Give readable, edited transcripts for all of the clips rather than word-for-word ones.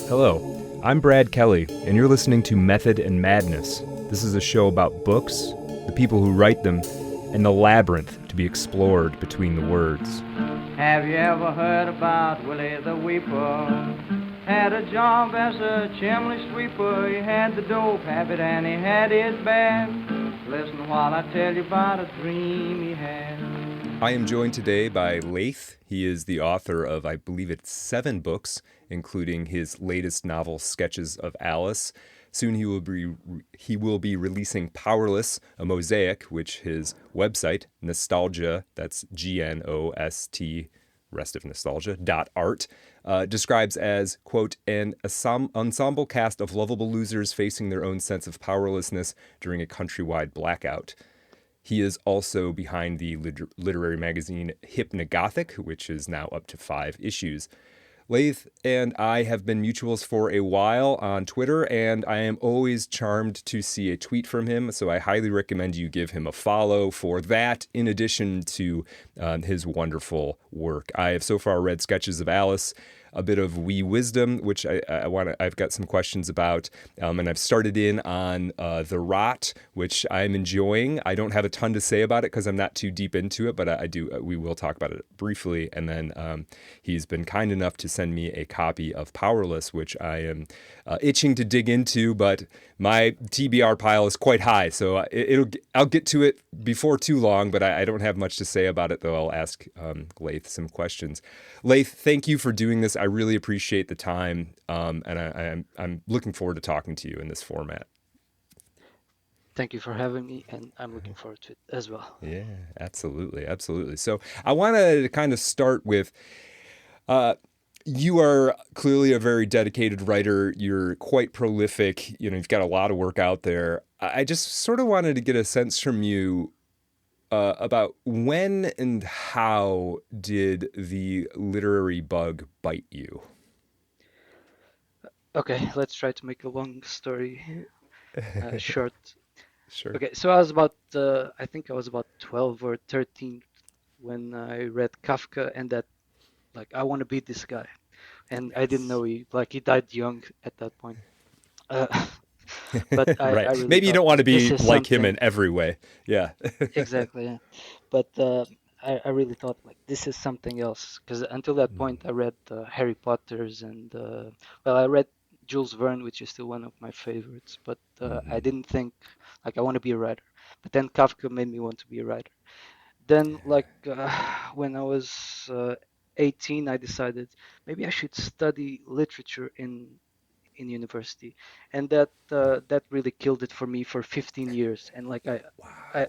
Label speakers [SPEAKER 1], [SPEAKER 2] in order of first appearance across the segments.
[SPEAKER 1] Hello, I'm Brad Kelly, and you're listening to Method and Madness. This is a show about books, the people who write them, and the labyrinth to be explored between the words.
[SPEAKER 2] Have you ever heard about Willie the Weeper? Had a job as a chimney sweeper. He had the dope habit and he had his bad. Listen while I tell you about a dream he had.
[SPEAKER 1] I am joined today by Laeth. He is the author of, I believe it's 7 books, including his latest novel, Sketches of Alice. Soon he will be releasing Powerless, a mosaic, which his website, Nostalgia, that's Gnost, rest of nostalgia, .art, describes as, quote, an ensemble cast of lovable losers facing their own sense of powerlessness during a countrywide blackout. He is also behind the literary magazine Hypnagothic, which is now up to 5 issues. Laeth and I have been mutuals for a while on Twitter, and I am always charmed to see a tweet from him, so I highly recommend you give him a follow for that, in addition to his wonderful work. I have so far read Sketches of Alice, a bit of Wee Wisdom, which I've got some questions about, and I've started in on The Rot, which I'm enjoying. I don't have a ton to say about it because I'm not too deep into it, but I do. We will talk about it briefly, and then he's been kind enough to send me a copy of Powerless, which I am itching to dig into, but my TBR pile is quite high, so I'll get to it before too long, but I don't have much to say about it, though I'll ask Laeth some questions. Laeth, thank you for doing this. I really appreciate the time, and I'm looking forward to talking to you in this format.
[SPEAKER 3] Thank you for having me, and I'm looking forward to it as well.
[SPEAKER 1] Yeah, absolutely. So I want to kind of start with, you are clearly a very dedicated writer. You're quite prolific. You've got a lot of work out there. I just sort of wanted to get a sense from you about when and how did the literary bug bite you?
[SPEAKER 3] Okay, let's try to make a long story short.
[SPEAKER 1] Sure.
[SPEAKER 3] Okay, so I think I was about 12 or 13 when I read Kafka, and that, like, I want to be this guy. And I didn't know he died young at that point. But
[SPEAKER 1] Right.
[SPEAKER 3] I really
[SPEAKER 1] Maybe you
[SPEAKER 3] thought,
[SPEAKER 1] don't want to
[SPEAKER 3] this
[SPEAKER 1] be
[SPEAKER 3] is
[SPEAKER 1] like him
[SPEAKER 3] something.
[SPEAKER 1] in every way. Yeah.
[SPEAKER 3] Exactly, yeah. But I really thought, like, this is something else, because until that point I read Harry Potter's and I read Jules Verne, which is still one of my favorites, but I didn't think, like, I want to be a writer. But then Kafka made me want to be a writer. Then, like, when I was 18, I decided maybe I should study literature in university, and that really killed it for me for 15 years. And, like,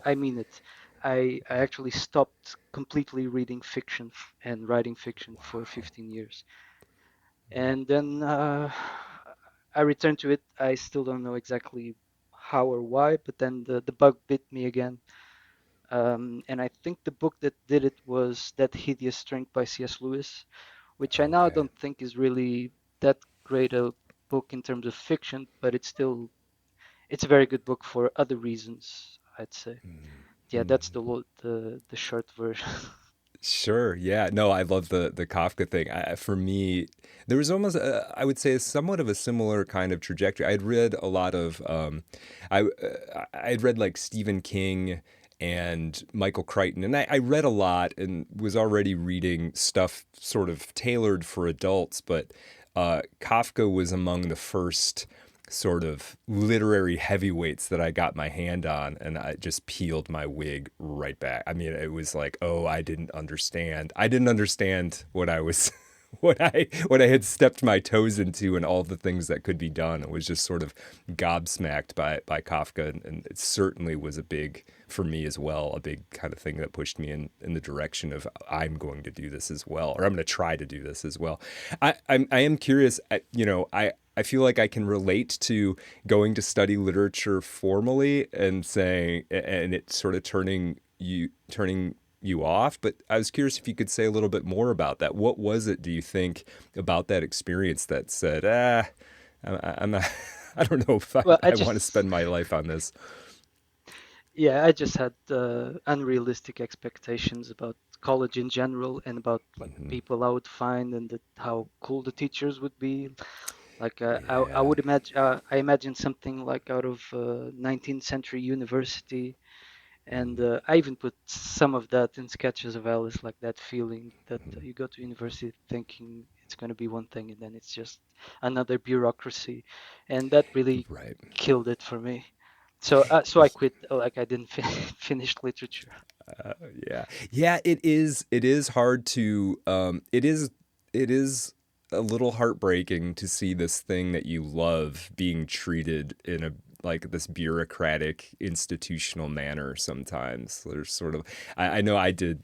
[SPEAKER 3] I mean it. I actually stopped completely reading fiction and writing fiction for 15 years. And then I returned to it. I still don't know exactly how or why, but then the bug bit me again. And I think the book that did it was That Hideous Strength by C.S. Lewis, which I now
[SPEAKER 1] Okay.
[SPEAKER 3] don't think is really that great a book in terms of fiction, but it's a very good book for other reasons, I'd say. Yeah, that's the short version.
[SPEAKER 1] Sure. Yeah. No, I love the Kafka thing. For me, there was almost, I would say, somewhat of a similar kind of trajectory. I had read a lot of, I had read like Stephen King and Michael Crichton, and I read a lot and was already reading stuff sort of tailored for adults, but Kafka was among the first sort of literary heavyweights that I got my hand on, and I just peeled my wig right back. I mean, it was like, oh, I didn't understand. I didn't understand what I was what I had stepped my toes into and all the things that could be done. It was just sort of gobsmacked by Kafka, and it certainly was a big, for me as well, a big kind of thing that pushed me in the direction of, I'm going to do this as well, or I'm going to try to do this as well. I am curious, I feel like I can relate to going to study literature formally and saying, and it sort of turning you off. But I was curious if you could say a little bit more about that. What was it, do you think, about that experience that said, I'm not, I don't know if I
[SPEAKER 3] Well,
[SPEAKER 1] want to spend my life on this?
[SPEAKER 3] I just had unrealistic expectations about college in general and about, like, the people I would find and how cool the teachers would be. Like I
[SPEAKER 1] Yeah.
[SPEAKER 3] would imagine, I imagine something like out of 19th century university, and I even put some of that in Sketches of Alice, like that feeling that you go to university thinking it's going to be one thing, and then it's just another bureaucracy, and that really
[SPEAKER 1] Right.
[SPEAKER 3] killed it for me. So I quit. Like I didn't finish literature.
[SPEAKER 1] Uh, yeah, yeah. It is. It is hard to. It is. It is a little heartbreaking to see this thing that you love being treated in a like this bureaucratic institutional manner. Sometimes there's sort of. I know I did.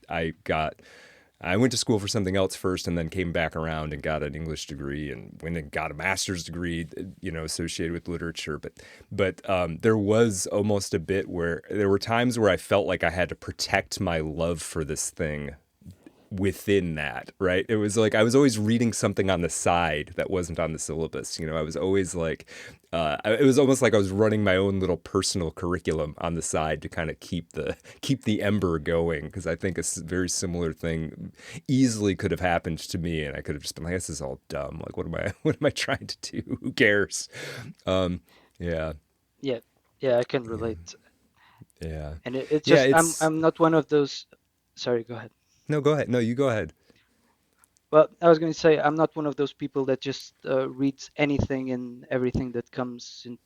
[SPEAKER 1] I went to school for something else first, and then came back around and got an English degree, and went and got a master's degree, associated with literature. But there was almost a bit where there were times where I felt like I had to protect my love for this thing within that, right? It was like I was always reading something on the side that wasn't on the syllabus. I was always like, it was almost like I was running my own little personal curriculum on the side to kind of keep the ember going. Because I think a very similar thing easily could have happened to me, and I could have just been like, "This is all dumb. Like, what am I? What am I trying to do? Who cares?" Um, yeah,
[SPEAKER 3] Yeah, yeah, I can relate.
[SPEAKER 1] yeah,
[SPEAKER 3] And it's
[SPEAKER 1] yeah.
[SPEAKER 3] just
[SPEAKER 1] It's
[SPEAKER 3] I'm not one of those. Sorry, go ahead.
[SPEAKER 1] no. Go ahead. No, you go ahead.
[SPEAKER 3] Well, I was going to say I'm not one of those people that just reads anything and everything that comes in,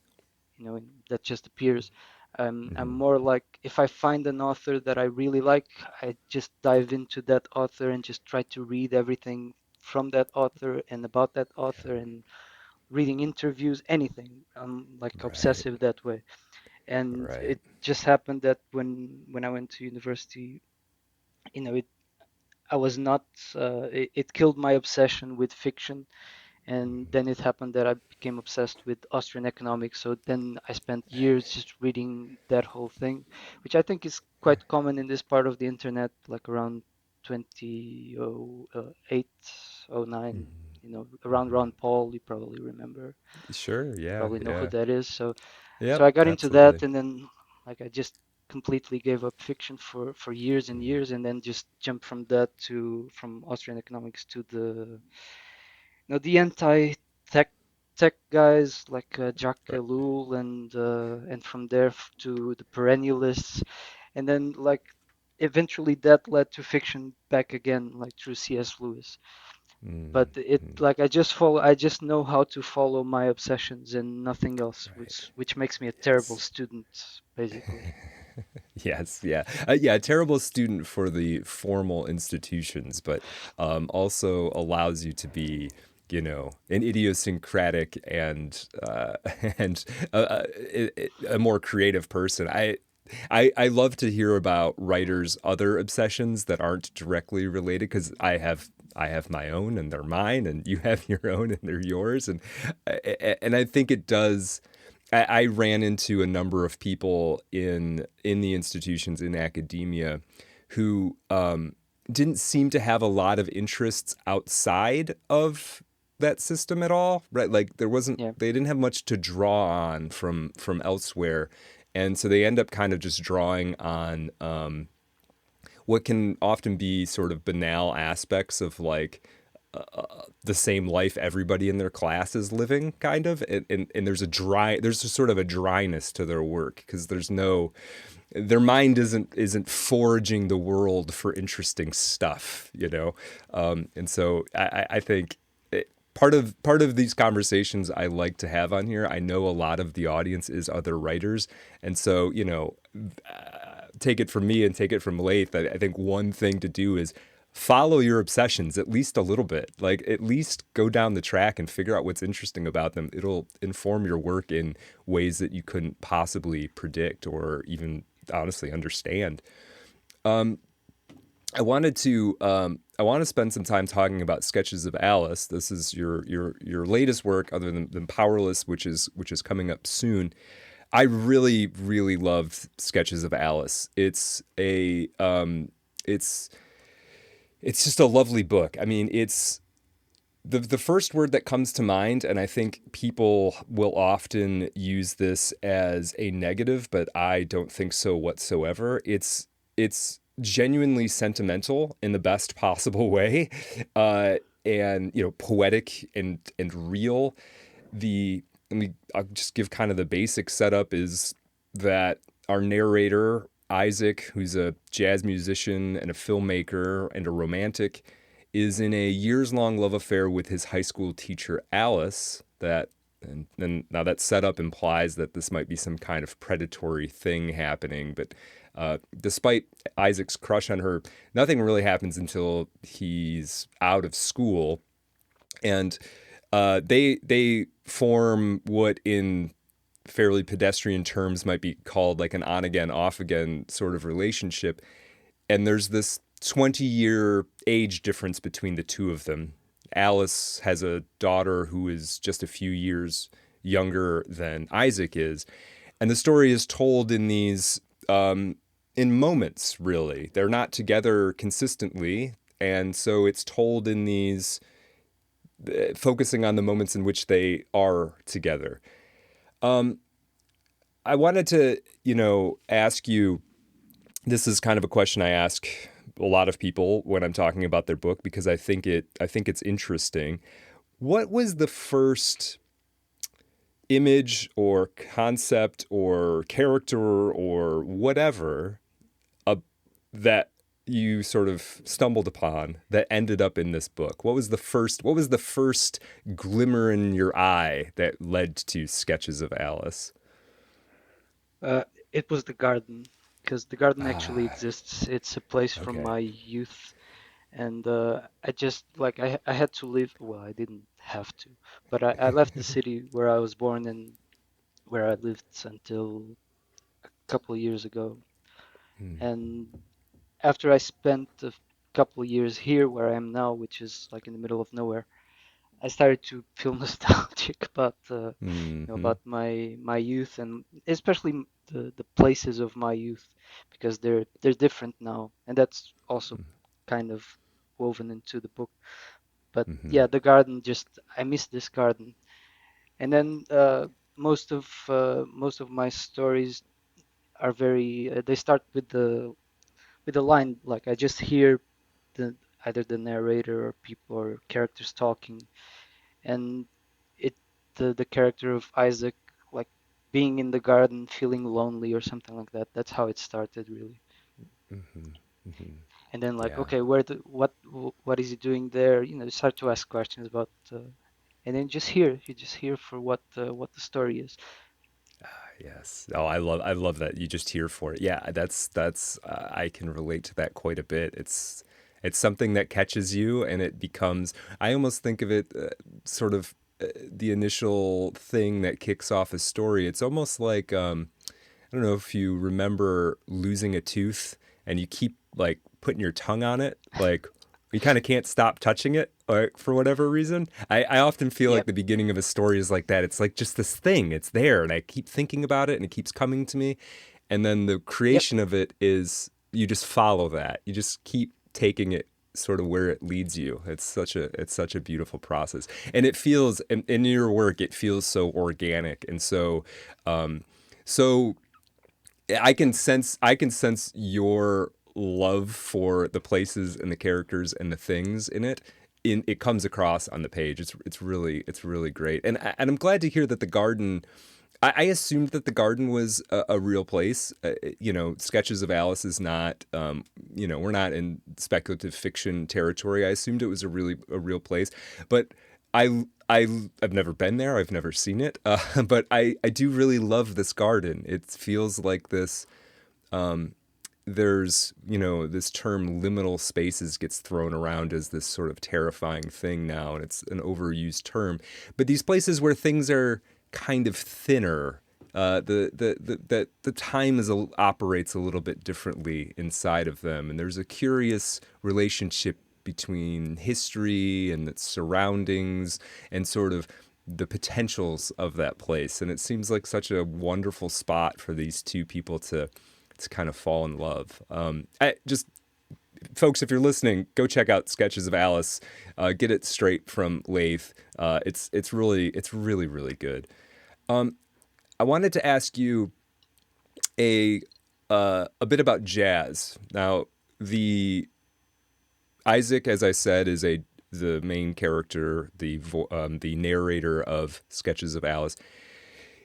[SPEAKER 3] that just appears. I'm
[SPEAKER 1] Hmm.
[SPEAKER 3] more like if I find an author that I really like, I just dive into that author and just try to read everything from that author and about that author and reading interviews, anything. I'm like
[SPEAKER 1] Right.
[SPEAKER 3] obsessive that way. And
[SPEAKER 1] Right.
[SPEAKER 3] it just happened that when I went to university, it I was not. It killed my obsession with fiction, and then it happened that I became obsessed with Austrian economics. So then I spent years just reading that whole thing, which I think is quite common in this part of the internet, like around 2008, oh 09. Around Ron Paul, you probably remember,
[SPEAKER 1] Sure. Yeah.
[SPEAKER 3] probably know who
[SPEAKER 1] Yeah.
[SPEAKER 3] that is. So
[SPEAKER 1] Yep.
[SPEAKER 3] I got into that,
[SPEAKER 1] Absolutely.
[SPEAKER 3] and then like I just completely gave up fiction for years and years, and then just jumped from that to from Austrian economics to the anti-tech guys like Jacques
[SPEAKER 1] Right.
[SPEAKER 3] Ellul, and from there to the perennialists, and then like eventually that led to fiction back again, like through C.S. Lewis. But
[SPEAKER 1] Mm,
[SPEAKER 3] it
[SPEAKER 1] mm,
[SPEAKER 3] like I just know how to follow my obsessions and nothing else,
[SPEAKER 1] right.
[SPEAKER 3] which makes me a terrible
[SPEAKER 1] Yes.
[SPEAKER 3] student, basically.
[SPEAKER 1] Yes. Yeah. Yeah. A terrible student for the formal institutions, but also allows you to be, an idiosyncratic and and a more creative person. I love to hear about writers' other obsessions that aren't directly related because I have my own and they're mine, and you have your own and they're yours, and I think it does. I ran into a number of people in the institutions in academia who didn't seem to have a lot of interests outside of that system at all, right? Like
[SPEAKER 3] Yeah,
[SPEAKER 1] they didn't have much to draw on from elsewhere, and so they end up kind of just drawing on what can often be sort of banal aspects of like the same life everybody in their class is living, kind of, and there's a sort of a dryness to their work because their mind isn't foraging the world for interesting stuff. And so I think part of these conversations I like to have on here. I know a lot of the audience is other writers, and so take it from me and take it from Laeth. I think one thing to do is follow your obsessions at least a little bit. Like at least go down the track and figure out what's interesting about them. It'll inform your work in ways that you couldn't possibly predict or even honestly understand. I want to spend some time talking about Sketches of Alice. This is your latest work, other than Powerless, which is coming up soon. I really really loved Sketches of Alice. It's just a lovely book. I mean, it's the first word that comes to mind, and I think people will often use this as a negative, but I don't think so whatsoever. It's genuinely sentimental in the best possible way, and poetic and real. the I'll just give kind of the basic setup is that our narrator Isaac, who's a jazz musician and a filmmaker and a romantic, is in a years-long love affair with his high school teacher Alice. And now that setup implies that this might be some kind of predatory thing happening, but despite Isaac's crush on her, nothing really happens until he's out of school, and they form what in fairly pedestrian terms might be called like an on again off again sort of relationship, and there's this 20-year age difference between the two of them. Alice has a daughter who is just a few years younger than Isaac is, and the story is told in these in moments. Really, they're not together consistently, and so it's told in these focusing on the moments in which they are together. I wanted to, ask you. This is kind of a question I ask a lot of people when I'm talking about their book because I think it's interesting. What was the first image or concept or character or whatever that you sort of stumbled upon that ended up in this book? What was the first glimmer in your eye that led to Sketches of Alice?
[SPEAKER 3] It was the garden, because the garden actually
[SPEAKER 1] Ah,
[SPEAKER 3] exists. It's a place from
[SPEAKER 1] okay.
[SPEAKER 3] my youth, and I just like I had to leave. Well, I didn't have to, but I left the city where I was born and where I lived until a couple of years ago.
[SPEAKER 1] Hmm.
[SPEAKER 3] And after I spent a couple of years here where I am now, which is like in the middle of nowhere, I started to feel nostalgic about
[SPEAKER 1] Mm-hmm.
[SPEAKER 3] about my youth, and especially the places of my youth, because they're different now, and that's also kind of woven into the book. But
[SPEAKER 1] Mm-hmm.
[SPEAKER 3] yeah, the garden, just I miss this garden. And then most of my stories are very they start with the line, like I just hear the either the narrator or people or characters talking, and it the character of Isaac like being in the garden feeling lonely or something like that. That's how it started really.
[SPEAKER 1] Mm-hmm. Mm-hmm.
[SPEAKER 3] And then like,
[SPEAKER 1] Yeah.
[SPEAKER 3] okay, what is he doing there? You start to ask questions about and then you just hear for what the story is.
[SPEAKER 1] Yes. Oh, I love that you just here for it. Yeah, that's I can relate to that quite a bit. It's something that catches you, and it becomes. I almost think of it sort of the initial thing that kicks off a story. It's almost like I don't know if you remember losing a tooth and you keep like putting your tongue on it, like you kind of can't stop touching it, like for whatever reason. I often feel like
[SPEAKER 3] Yep,
[SPEAKER 1] the beginning of a story is like that. It's like just this thing, it's there, and I keep thinking about it and it keeps coming to me. And then the
[SPEAKER 3] yep,
[SPEAKER 1] creation of it is you just follow that. You just keep taking it sort of where it leads you. It's such a beautiful process. And it feels in your work, it feels so organic and so I can sense your love for the places and the characters and the things in it. It comes across on the page. It's really great. And I'm glad to hear that the garden. I assumed that the garden was a real place. Sketches of Alice is not. We're not in speculative fiction territory. I assumed it was a real place, but I've never been there. I've never seen it. But I do really love this garden. It feels like this. There's this term liminal spaces gets thrown around as this sort of terrifying thing now, and it's an overused term. But these places where things are kind of thinner. The time operates a little bit differently inside of them, and there's a curious relationship between history and its surroundings and sort of the potentials of that place. And it seems like such a wonderful spot for these two people to kind of fall in love. Folks, if you're listening, go check out Sketches of Alice. Get it straight from Laeth. It's really good. I wanted to ask you a a bit about jazz. Now, the Isaac, as I said, is the main character, the narrator of Sketches of Alice,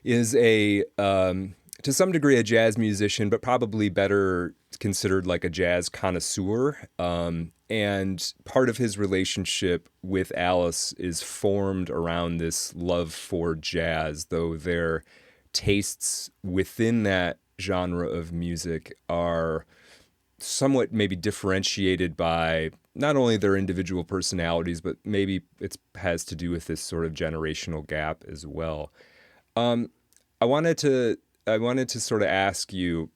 [SPEAKER 1] is a to some degree a jazz musician, but probably better considered like a jazz connoisseur. And part of his relationship with Alice is formed around this love for jazz, though their tastes within that genre of music are somewhat maybe differentiated by not only their individual personalities, but maybe it has to do with this sort of generational gap as well. Um, I wanted to sort of ask you.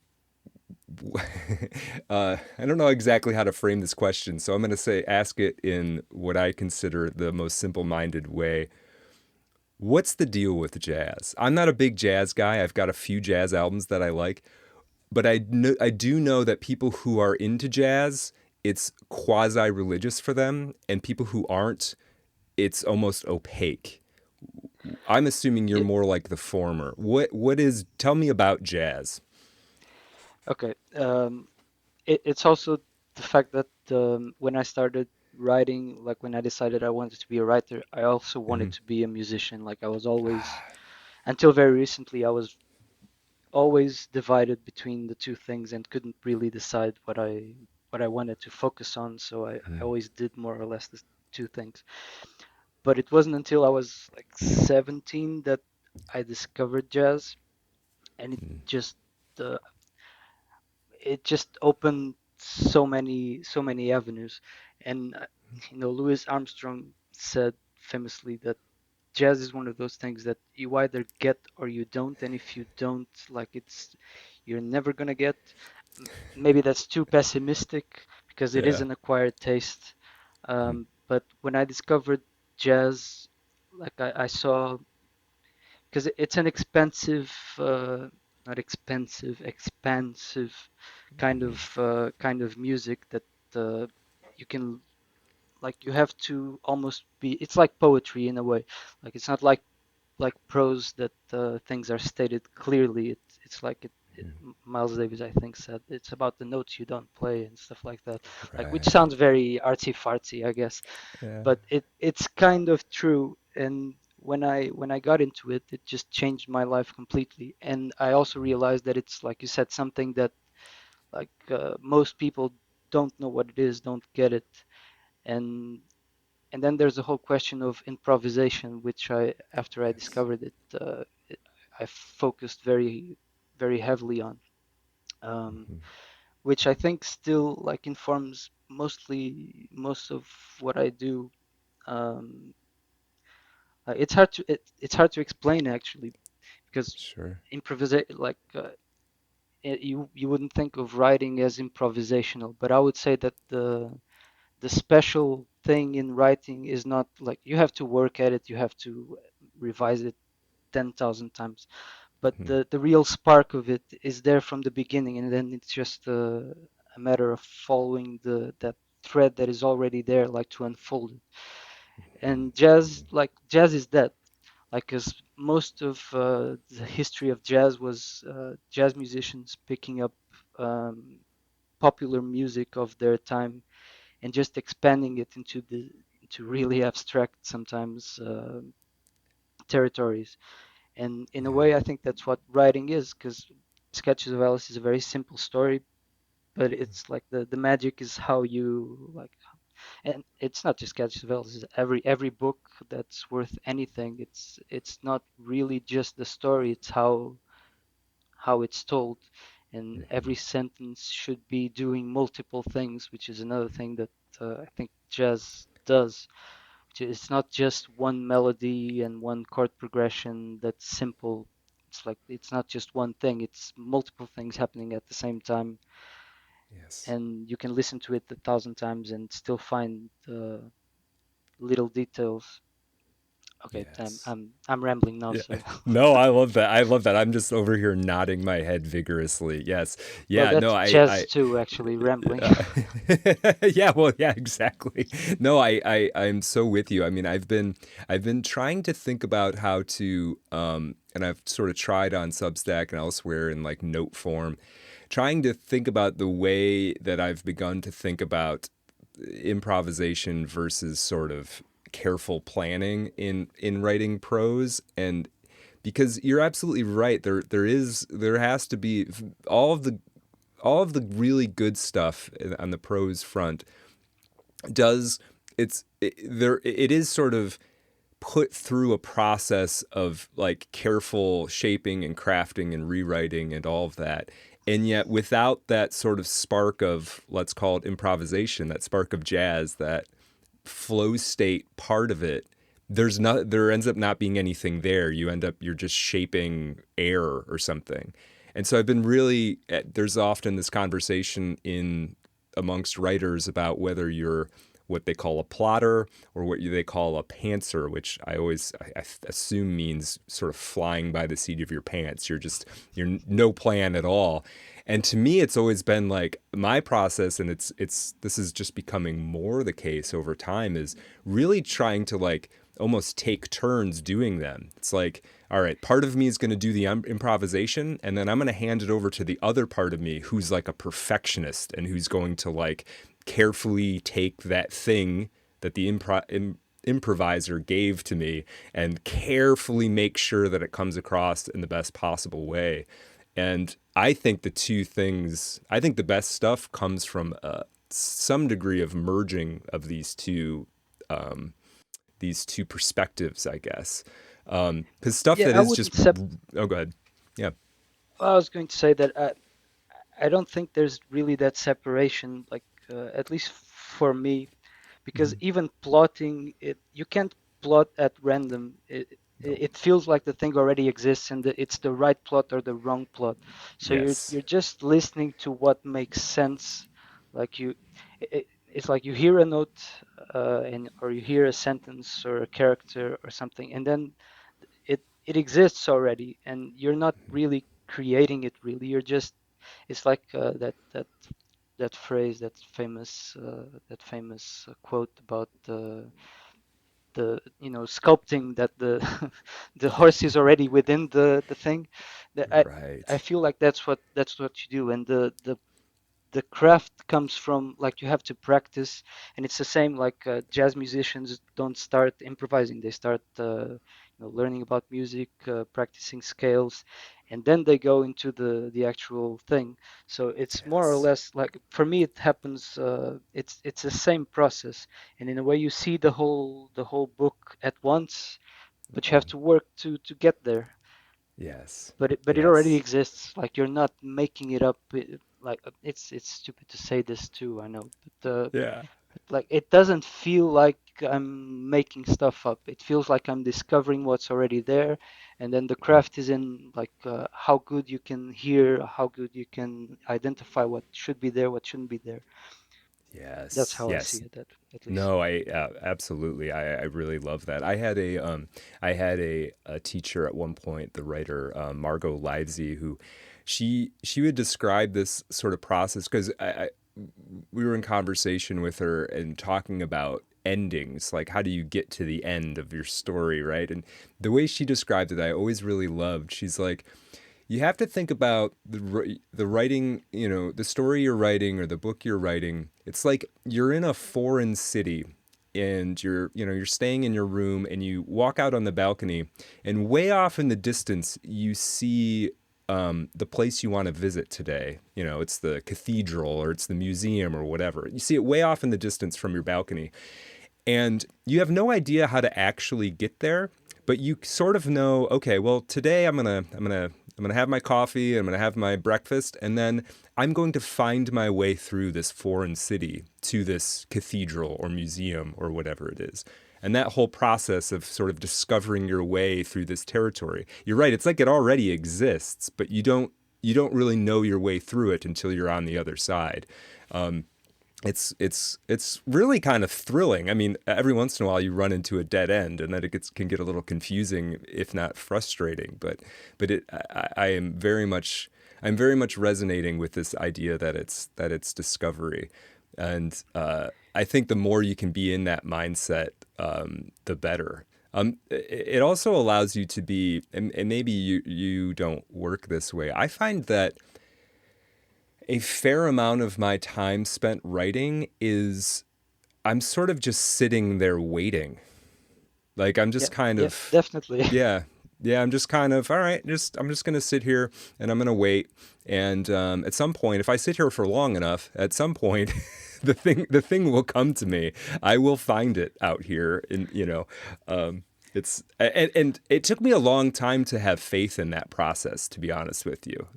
[SPEAKER 1] I don't know exactly how to frame this question, so I'm going to say ask it in what I consider the most simple-minded way. What's the deal with jazz? I'm not a big jazz guy. I've got a few jazz albums that I like, but I do know that people who are into jazz, it's quasi religious for them, and people who aren't, it's almost opaque. I'm assuming you're
[SPEAKER 3] Yeah,
[SPEAKER 1] more like the former. What is? Tell me about jazz.
[SPEAKER 3] okay. It's also the fact that when I started writing, like when I decided I wanted to be a writer, I also wanted
[SPEAKER 1] Hmm.
[SPEAKER 3] to be a musician. Like I was always, until very recently, I was always divided between the two things and couldn't really decide what I wanted to focus on. So I always did more or less the two things. But it wasn't until I was like 17 that I discovered jazz, and just uh, it just opened so many avenues. And Louis Armstrong said famously that jazz is one of those things that you either get or you don't, and if you don't, like you're never gonna get. Maybe that's too pessimistic because it is
[SPEAKER 1] Yeah.
[SPEAKER 3] an acquired taste.
[SPEAKER 1] Hmm.
[SPEAKER 3] But when I discovered jazz, like I saw, because it's an expensive, not expensive, expansive kind of music that uh, you can, like, you have to almost be. It's like poetry in a way. Like it's not like prose that things are stated clearly. It's like Miles Davis, I think, said it's about the notes you don't play and stuff like that. Like, which
[SPEAKER 1] Right.
[SPEAKER 3] sounds very artsy fartsy, I guess,
[SPEAKER 1] Yeah.
[SPEAKER 3] but it's kind of true. And when I got into it, it just changed my life completely. And I also realized that it's, like you said, something that, like, most people don't know what it is, don't get it. and and then there's the whole question of improvisation, which after I
[SPEAKER 1] Yes.
[SPEAKER 3] discovered it, I focused very heavily on, um,
[SPEAKER 1] Mhm.
[SPEAKER 3] which I think still, like, informs most of what I do. Um, it's hard to explain, actually, because
[SPEAKER 1] Sure.
[SPEAKER 3] improvisation, like, you wouldn't think of writing as improvisational, but I would say that the special thing in writing is not like you have to work at it, you have to revise it 10,000 times, but
[SPEAKER 1] Mhm.
[SPEAKER 3] the real spark of it is there from the beginning, and then it's just a matter of following the that thread that is already there, like, to unfold it. And jazz is that, like, because most of the history of jazz was jazz musicians picking up um, popular music of their time and just expanding it into really abstract, sometimes, territories. And in a
[SPEAKER 1] Yeah.
[SPEAKER 3] way, I think that's what writing is, because Sketches of Alice is a very simple story, but it's like the magic is how you, like, and it's not just Sketches of Alice. It's every book that's worth anything. It's not really just the story. It's how it's told, and
[SPEAKER 1] Mhm.
[SPEAKER 3] every sentence should be doing multiple things, which is another thing that I think jazz does. It's not just one melody and one chord progression that's simple. It's like it's not just one thing, it's multiple things happening at the same time,
[SPEAKER 1] Yes.
[SPEAKER 3] and you can listen to it 1,000 times and still find little details. Okay,
[SPEAKER 1] Yes.
[SPEAKER 3] I'm rambling now,
[SPEAKER 1] Yeah.
[SPEAKER 3] so.
[SPEAKER 1] No, I love that. I love that. I'm just over here nodding my head vigorously. Yes.
[SPEAKER 3] Well,
[SPEAKER 1] Yeah. No,
[SPEAKER 3] that's jazz too, actually, rambling.
[SPEAKER 1] uh, yeah, well, yeah, exactly. No, I'm so with you. I mean, I've been trying to think about how to, and I've sort of tried on Substack and elsewhere in like note form, trying to think about the way that I've begun to think about improvisation versus sort of careful planning in writing prose. And because you're absolutely right, there has to be all of the really good stuff on the prose front does it is sort of put through a process of like careful shaping and crafting and rewriting and all of that. And yet without that sort of spark of, let's call it improvisation, that spark of jazz, that flow state part of it, there ends up not being anything there. You're just shaping air or something. And so I've been really, there's often this conversation in amongst writers about whether you're what they call a plotter or what they call a pantser, which I assume means sort of flying by the seat of your pants. You're no plan at all. And to me, it's always been like my process, and this is just becoming more the case over time, is really trying to like almost take turns doing them. It's like, all right, part of me is going to do the improvisation, and then I'm going to hand it over to the other part of me who's like a perfectionist and who's going to like carefully take that thing that the improviser gave to me and carefully make sure that it comes across in the best possible way. And I think I think the best stuff comes from some degree of merging of these two perspectives, I guess. Because stuff
[SPEAKER 3] Yeah,
[SPEAKER 1] that
[SPEAKER 3] I
[SPEAKER 1] is
[SPEAKER 3] wouldn't
[SPEAKER 1] just,
[SPEAKER 3] sep
[SPEAKER 1] oh, go ahead. Yeah.
[SPEAKER 3] I was going to say that I don't think there's really that separation, like at least for me, because
[SPEAKER 1] Mhm.
[SPEAKER 3] even plotting it, you can't plot at random.
[SPEAKER 1] No.
[SPEAKER 3] It feels like the thing already exists and it's the right plot or the wrong plot. So
[SPEAKER 1] Yes.
[SPEAKER 3] you're just listening to what makes sense. Like it's like you hear a note and or you hear a sentence or a character or something, and then it exists already, and you're not really creating it. Really, you're just it's like that phrase, that famous quote about the sculpting that the the horse is already within the thing. That I
[SPEAKER 1] Right.
[SPEAKER 3] feel like that's what you do, and the craft comes from like you have to practice, and it's the same like jazz musicians don't start improvising. They start learning about music, practicing scales, and then they go into the actual thing. So it's more or
[SPEAKER 1] Yes.
[SPEAKER 3] less like for me it happens, it's the same process, and in a way you see the whole book at once, but you have
[SPEAKER 1] Oh,
[SPEAKER 3] to work to get there.
[SPEAKER 1] yes.
[SPEAKER 3] But it already
[SPEAKER 1] Yes.
[SPEAKER 3] exists. Like you're not making it up. Like it's stupid to say this too, I know,
[SPEAKER 1] Yeah.
[SPEAKER 3] but like it doesn't feel like I'm making stuff up. It feels like I'm discovering what's already there, and then the craft is in like how good you can hear, how good you can identify what should be there, what shouldn't be there. That's
[SPEAKER 1] Yes.
[SPEAKER 3] how I see
[SPEAKER 1] Yes.
[SPEAKER 3] it, at least.
[SPEAKER 1] No, I absolutely. I really love that. I had a teacher at one point, the writer Margot Livesey, who she would describe this sort of process because we were in conversation with her and talking about endings, like how do you get to the end of your story, right? And the way she described it, I always really loved. She's like, you have to think about the writing, the story you're writing or the book you're writing. It's like you're in a foreign city and you're staying in your room and you walk out on the balcony and way off in the distance you see the place you want to visit today. It's the cathedral or it's the museum or whatever. You see it way off in the distance from your balcony and you have no idea how to actually get there, but you sort of know, okay, well, today I'm gonna have my coffee, I'm gonna have my breakfast, and then I'm going to find my way through this foreign city to this cathedral or museum or whatever it is. And that whole process of sort of discovering your way through this territory. You're right, it's like it already exists, but you don't really know your way through it until you're on the other side. It's really kind of thrilling. I mean, every once in a while you run into a dead end, and then can get a little confusing, if not frustrating. I am I'm very much resonating with this idea that it's discovery, and I think the more you can be in that mindset, the better. It also allows you to be, and maybe you don't work this way. I find that a fair amount of my time spent writing is I'm sort of just sitting there waiting. Like I'm
[SPEAKER 3] Yeah,
[SPEAKER 1] just kind
[SPEAKER 3] yeah,
[SPEAKER 1] of,
[SPEAKER 3] definitely.
[SPEAKER 1] yeah, yeah. I'm just kind of all right. I'm just gonna sit here and I'm gonna wait. And at some point, if I sit here for long enough, at some point, the thing will come to me. I will find it out here. And it's and it took me a long time to have faith in that process. To be honest with you,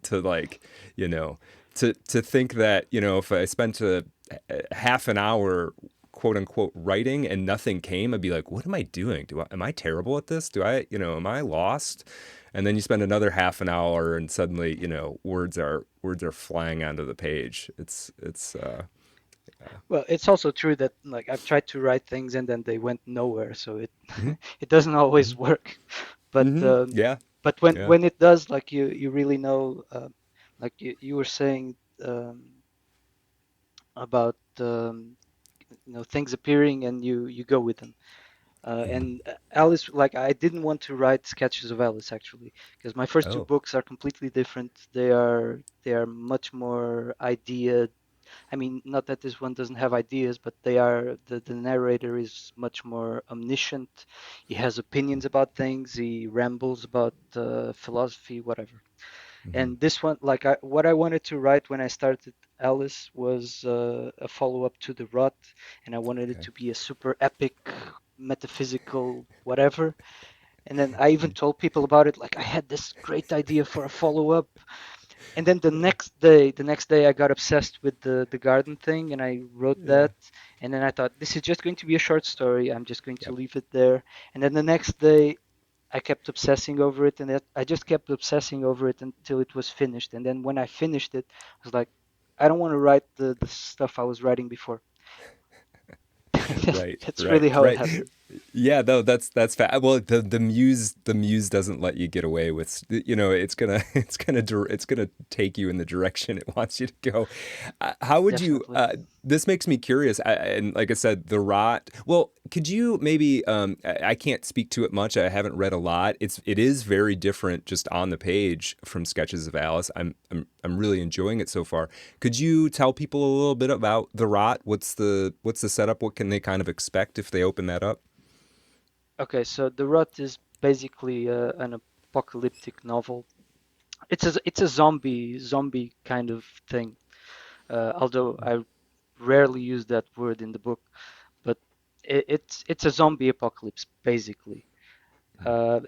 [SPEAKER 1] to like you know to think that if I spent a half an hour quote unquote writing and nothing came, I'd be like, what am I doing? Am I terrible at this? Am I lost? And then you spend another half an hour and suddenly, words are flying onto the page. It's
[SPEAKER 3] Well, it's also true that like I've tried to write things and then they went nowhere, so it
[SPEAKER 1] mm-hmm,
[SPEAKER 3] it doesn't always
[SPEAKER 1] mm-hmm,
[SPEAKER 3] work. But
[SPEAKER 1] mm-hmm.
[SPEAKER 3] um,
[SPEAKER 1] Yeah,
[SPEAKER 3] but when
[SPEAKER 1] yeah.
[SPEAKER 3] when it does, like you really know, like you were saying about things appearing and you go with them.
[SPEAKER 1] Mm-hmm.
[SPEAKER 3] And Alice, like I didn't want to write sketches of Alice actually, because my first two
[SPEAKER 1] Oh.
[SPEAKER 3] books are completely different. They are much more idea. I mean, not that this one doesn't have ideas, but the narrator is much more omniscient. He has opinions about things. He rambles about philosophy, whatever.
[SPEAKER 1] Mm-hmm.
[SPEAKER 3] And this one, like what I wanted to write when I started Alice was a follow-up to The Rot, and I wanted it
[SPEAKER 1] Okay.
[SPEAKER 3] to be a super epic, metaphysical, whatever. And then I even told people about it, like I had this great idea for a follow-up. And then the next day I got obsessed with the garden thing, and I wrote
[SPEAKER 1] Yeah.
[SPEAKER 3] that. And then I thought this is just going to be a short story. I'm just going to
[SPEAKER 1] Yep.
[SPEAKER 3] leave it there. And then the next day I kept obsessing over it, and I just kept obsessing over it until it was finished. And then when I finished it, I was like, I don't want to write the stuff I was writing before.
[SPEAKER 1] Right,
[SPEAKER 3] That's
[SPEAKER 1] right,
[SPEAKER 3] really how it
[SPEAKER 1] right.
[SPEAKER 3] happened.
[SPEAKER 1] Yeah, no, that's well, the muse doesn't let you get away with, it's gonna it's gonna take you in the direction it wants you to go. How would you?
[SPEAKER 3] Definitely.
[SPEAKER 1] This makes me curious. And like I said, the rot. Well, could you maybe? I can't speak to it much. I haven't read a lot. It is very different just on the page from Sketches of Alice. I'm really enjoying it so far. Could you tell people a little bit about the rot? What's the setup? What can they kind of expect if they open that up?
[SPEAKER 3] Okay, so The Rut is basically an apocalyptic novel. It's a zombie kind of thing. Although I rarely use that word in the book, but it's a zombie apocalypse basically.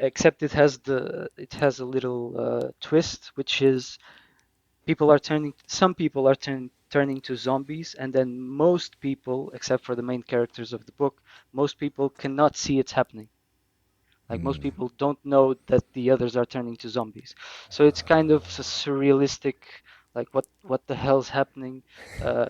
[SPEAKER 3] Except it has a little twist, which is some people are turning to zombies, and then most people, except for the main characters of the book, most people cannot see it's happening. Like most
[SPEAKER 1] Mm.
[SPEAKER 3] people don't know that the others are turning to zombies. So it's kind of surrealistic, like what the hell's happening? Uh,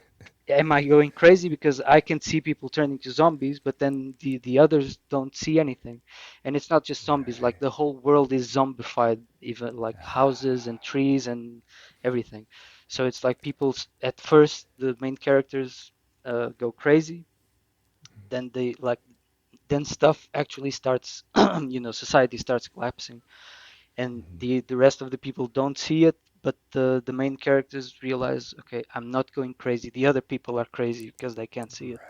[SPEAKER 3] am I going crazy because I can see people turning to zombies, but then the others don't see anything? And it's not just zombies, like the whole world is zombified, even like houses and trees and everything. So it's like people at first the main characters go crazy, then they like then stuff actually starts society starts collapsing, and the rest of the people don't see it, but the main characters realize, okay, I'm not going crazy, the other people are crazy because they can't see it.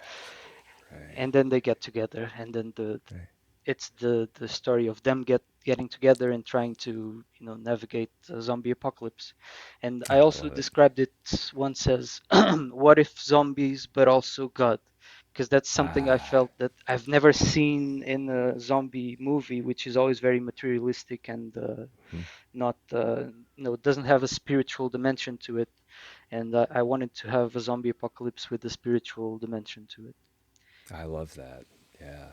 [SPEAKER 1] Right,
[SPEAKER 3] And then they get together, and then
[SPEAKER 1] right.
[SPEAKER 3] it's the story of them getting together and trying to navigate the zombie apocalypse. And I
[SPEAKER 1] I
[SPEAKER 3] also
[SPEAKER 1] love it.
[SPEAKER 3] described it once as what if zombies but also God, because that's something I
[SPEAKER 1] Ah,
[SPEAKER 3] felt that I've never seen in a zombie movie, which is always very materialistic and
[SPEAKER 1] hmm,
[SPEAKER 3] not doesn't have a spiritual dimension to it. And I wanted to have a zombie apocalypse with a spiritual dimension to it.
[SPEAKER 1] I love that. Yeah,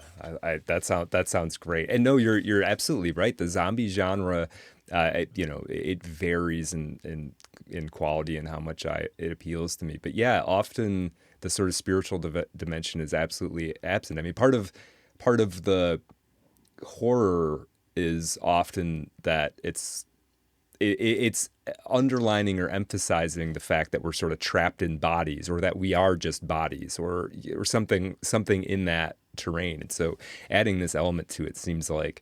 [SPEAKER 1] that sounds great. And no, you're absolutely right. The zombie genre, it varies in quality and how much it appeals to me. But yeah, often the sort of spiritual dimension is absolutely absent. I mean, part of the horror is often that it's underlining or emphasizing the fact that we're sort of trapped in bodies, or that we are just bodies, or something in that terrain. And so adding this element to it seems like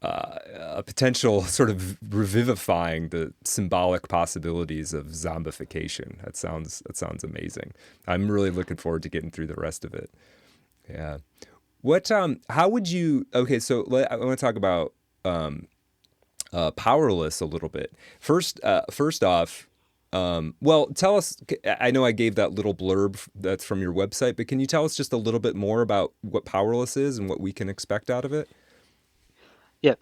[SPEAKER 1] a potential sort of revivifying the symbolic possibilities of zombification. That sounds amazing. I'm really looking forward to getting through the rest of it. Yeah. What how would you okay, so I want to talk about powerless a little bit. First off, well, tell us. I know I gave that little blurb that's from your website, but can you tell us just a little bit more about what powerless is and what we can expect out of it?
[SPEAKER 3] Yeah.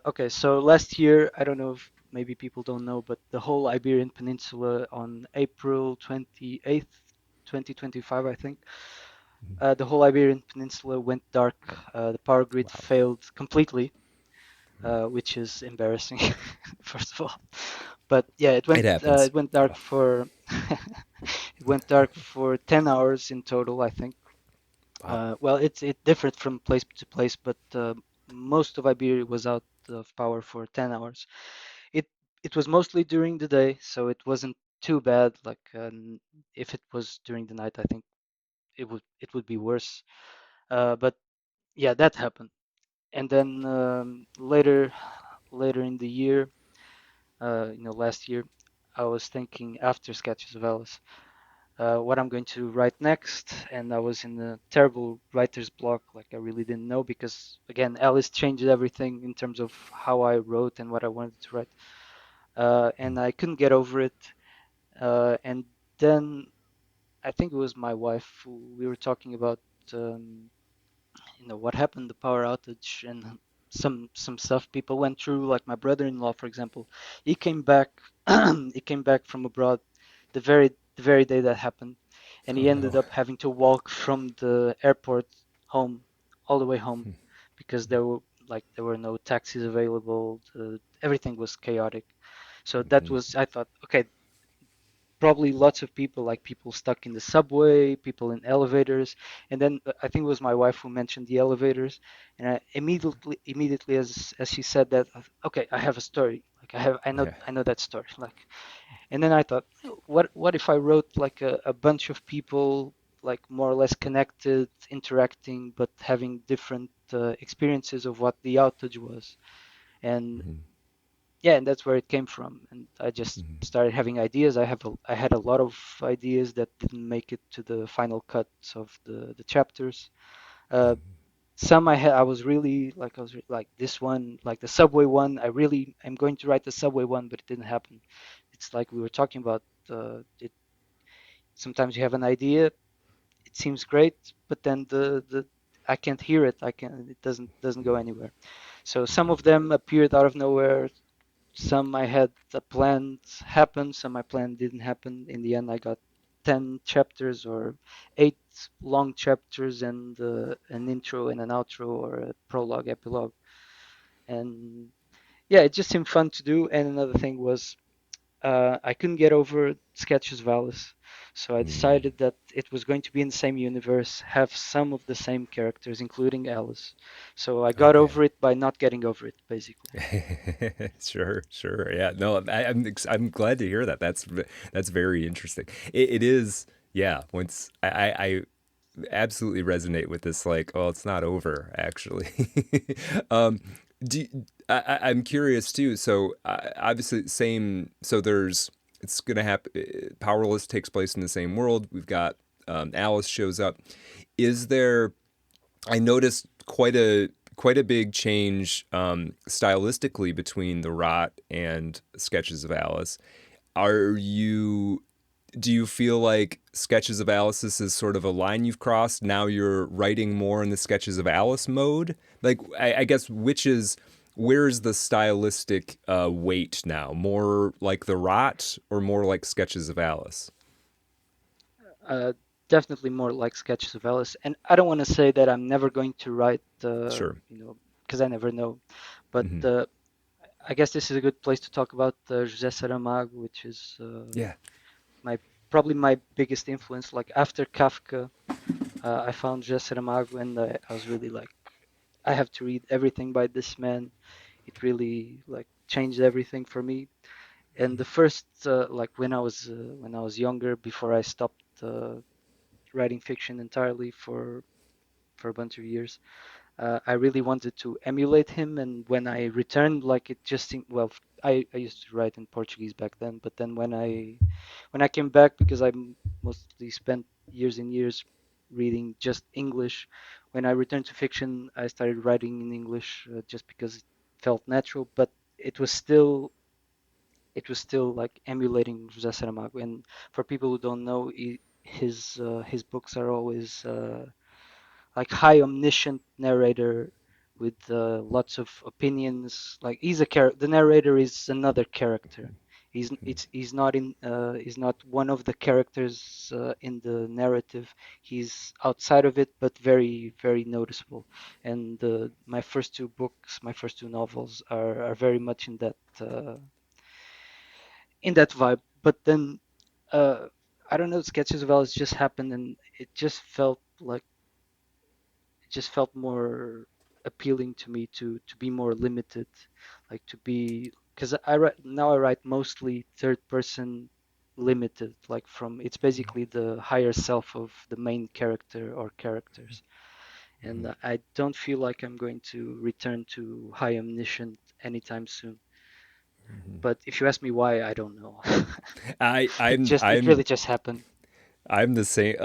[SPEAKER 3] Okay. So last year, I don't know if maybe people don't know, but the whole Iberian Peninsula on April 28th, 2025, I think, the whole Iberian Peninsula went dark. The power grid
[SPEAKER 1] Wow.
[SPEAKER 3] failed completely, which is embarrassing, first of all. But yeah,
[SPEAKER 1] It happens.
[SPEAKER 3] it went dark for it went dark for 10 hours in total, I think.
[SPEAKER 1] Wow.
[SPEAKER 3] Well, it differed from place to place, but most of Iberia was out of power for 10 hours. It it was mostly during the day, so it wasn't too bad. Like if it was during the night, I think it would be worse. But yeah, that happened. And then later in the year, last year, I was thinking after Sketches of Alice, what I'm going to write next, and I was in a terrible writer's block. Like I really didn't know because again, Alice changed everything in terms of how I wrote and what I wanted to write, and I couldn't get over it. And then I think it was my wife who we were talking about. Um, what happened, the power outage and some stuff people went through, like my brother-in-law, for example. He came back he came back from abroad the very day that happened, and
[SPEAKER 1] Oh
[SPEAKER 3] he ended
[SPEAKER 1] no.
[SPEAKER 3] up having to walk from the airport home, all the way home, because there were no taxis available. Everything was chaotic. So that was, I thought, okay, probably lots of people, like people stuck in the subway, people in elevators. And then I think it was my wife who mentioned the elevators, and immediately as she said that, okay, I have a story. Like I know
[SPEAKER 1] Yeah.
[SPEAKER 3] I know that story. Like, and then I thought, what if I wrote like a bunch of people, like more or less connected, interacting, but having different experiences of what the outage was. And yeah, and that's where it came from. And I just started having ideas. I had a lot of ideas that didn't make it to the final cuts of the chapters. Uh, some I was really like, like this one, like the subway one. I really am going to write the subway one, but it didn't happen. It's like we were talking about. It Sometimes you have an idea, it seems great, but then the I can't hear it. It doesn't go anywhere. So some of them appeared out of nowhere. Some I had planned happen, some I planned didn't happen. In the end, I got 10 chapters or 8 long chapters and an intro and an outro or a prologue, epilogue. And yeah, it just seemed fun to do. And another thing was I couldn't get over Sketches of Alice. So I decided that it was going to be in the same universe, have some of the same characters, including Alice. So I got
[SPEAKER 1] Okay.
[SPEAKER 3] over it by not getting over it, basically.
[SPEAKER 1] Sure, sure. Yeah. No, I'm glad to hear that. That's very interesting. It is. Yeah. Once I absolutely resonate with this. Like, oh, it's not over actually. um, do I'm curious too. So obviously, same. So there's it's gonna happen. Powerless takes place in the same world. We've got Alice shows up. Is there I noticed quite a big change stylistically between the Rot and Sketches of Alice. Are you do you feel like Sketches of Alice is sort of a line you've crossed? Now you're writing more in the Sketches of Alice mode. Like I guess where's the stylistic weight now? More like the Rot or more like Sketches of Alice?
[SPEAKER 3] uh, Definitely more like Sketches of Alice. And I don't want to say that I'm never going to write,
[SPEAKER 1] Sure.
[SPEAKER 3] because I never know. But I guess this is a good place to talk about José Saramago, which is
[SPEAKER 1] Yeah.
[SPEAKER 3] my probably my biggest influence. Like after Kafka, I found José Saramago, and I was really like, I have to read everything by this man. It really like changed everything for me. And the first, like when I was younger, before I stopped writing fiction entirely for a bunch of years. I really wanted to emulate him, and when I returned, like it just seemed, well, I used to write in Portuguese back then, but then when I came back, because mostly spent years and years reading just English, when I returned to fiction, I started writing in English just because it felt natural, but it was still it was still like emulating José Saramago. And for people who don't know, his books are always like high omniscient narrator with lots of opinions. Like the narrator is another character. He's not one of the characters in the narrative. He's outside of it, but very noticeable. And my first two books, my first two novels, are very much in that vibe. But then uh, I don't know, Sketches of Alice just happened, and it just felt more appealing to me to be more limited, like to be because I write mostly third person limited, like from it's basically the higher self of the main character or characters, and I don't feel like I'm going to return to high omniscient anytime soon. But if you ask me why, I don't know.
[SPEAKER 1] I I'm
[SPEAKER 3] It
[SPEAKER 1] I'm
[SPEAKER 3] really just happened.
[SPEAKER 1] I'm the same.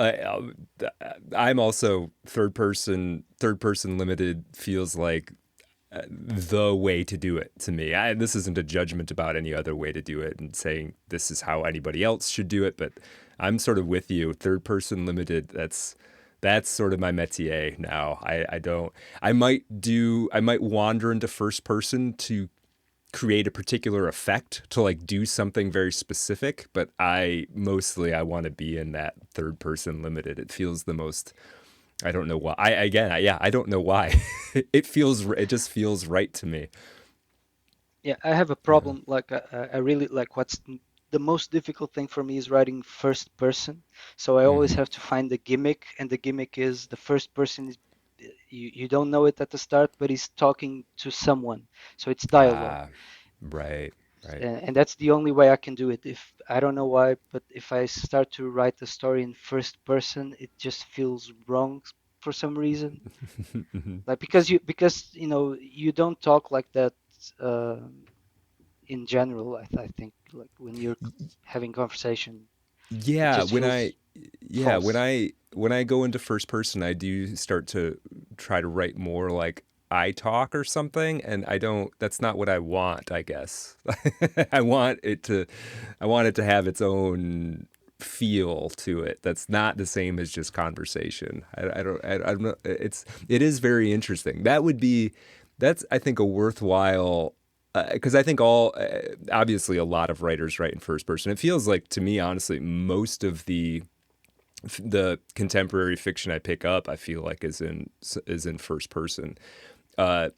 [SPEAKER 1] I'm also third person limited feels like the way to do it to me. This isn't a judgment about any other way to do it and saying this is how anybody else should do it, but I'm sort of with you. Third person limited. That's sort of my métier now. I don't. I might wander into first person to create a particular effect to like do something very specific, but I want to be in that third person limited. It feels the most. I don't know why. Yeah, I don't know why. It just feels right to me.
[SPEAKER 3] Yeah, I have a
[SPEAKER 1] Yeah.
[SPEAKER 3] problem. Like I really like the most difficult thing for me is writing first person. So I always
[SPEAKER 1] Hmm.
[SPEAKER 3] have to find the gimmick, and the gimmick is the first person is you don't know it at the start, but he's talking to someone. So it's dialogue.
[SPEAKER 1] Ah, right, right.
[SPEAKER 3] And that's the only way I can do it. If I don't know why, but if I start to write the story in first person, it just feels wrong for some reason. Like because you don't talk like that uh, in general. I think like when you're having conversation, it
[SPEAKER 1] Yeah,
[SPEAKER 3] just feels false.
[SPEAKER 1] when I go into first person, I do start to try to write more like I talk or something, and I don't. That's not what I want. I guess I want it to. I want it to have its own feel to it. That's not the same as just conversation. I don't know. It is very interesting. That's I think a worthwhile because I think obviously a lot of writers write in first person. It feels like to me, honestly, most of the contemporary fiction I pick up, I feel like is in first person, uh,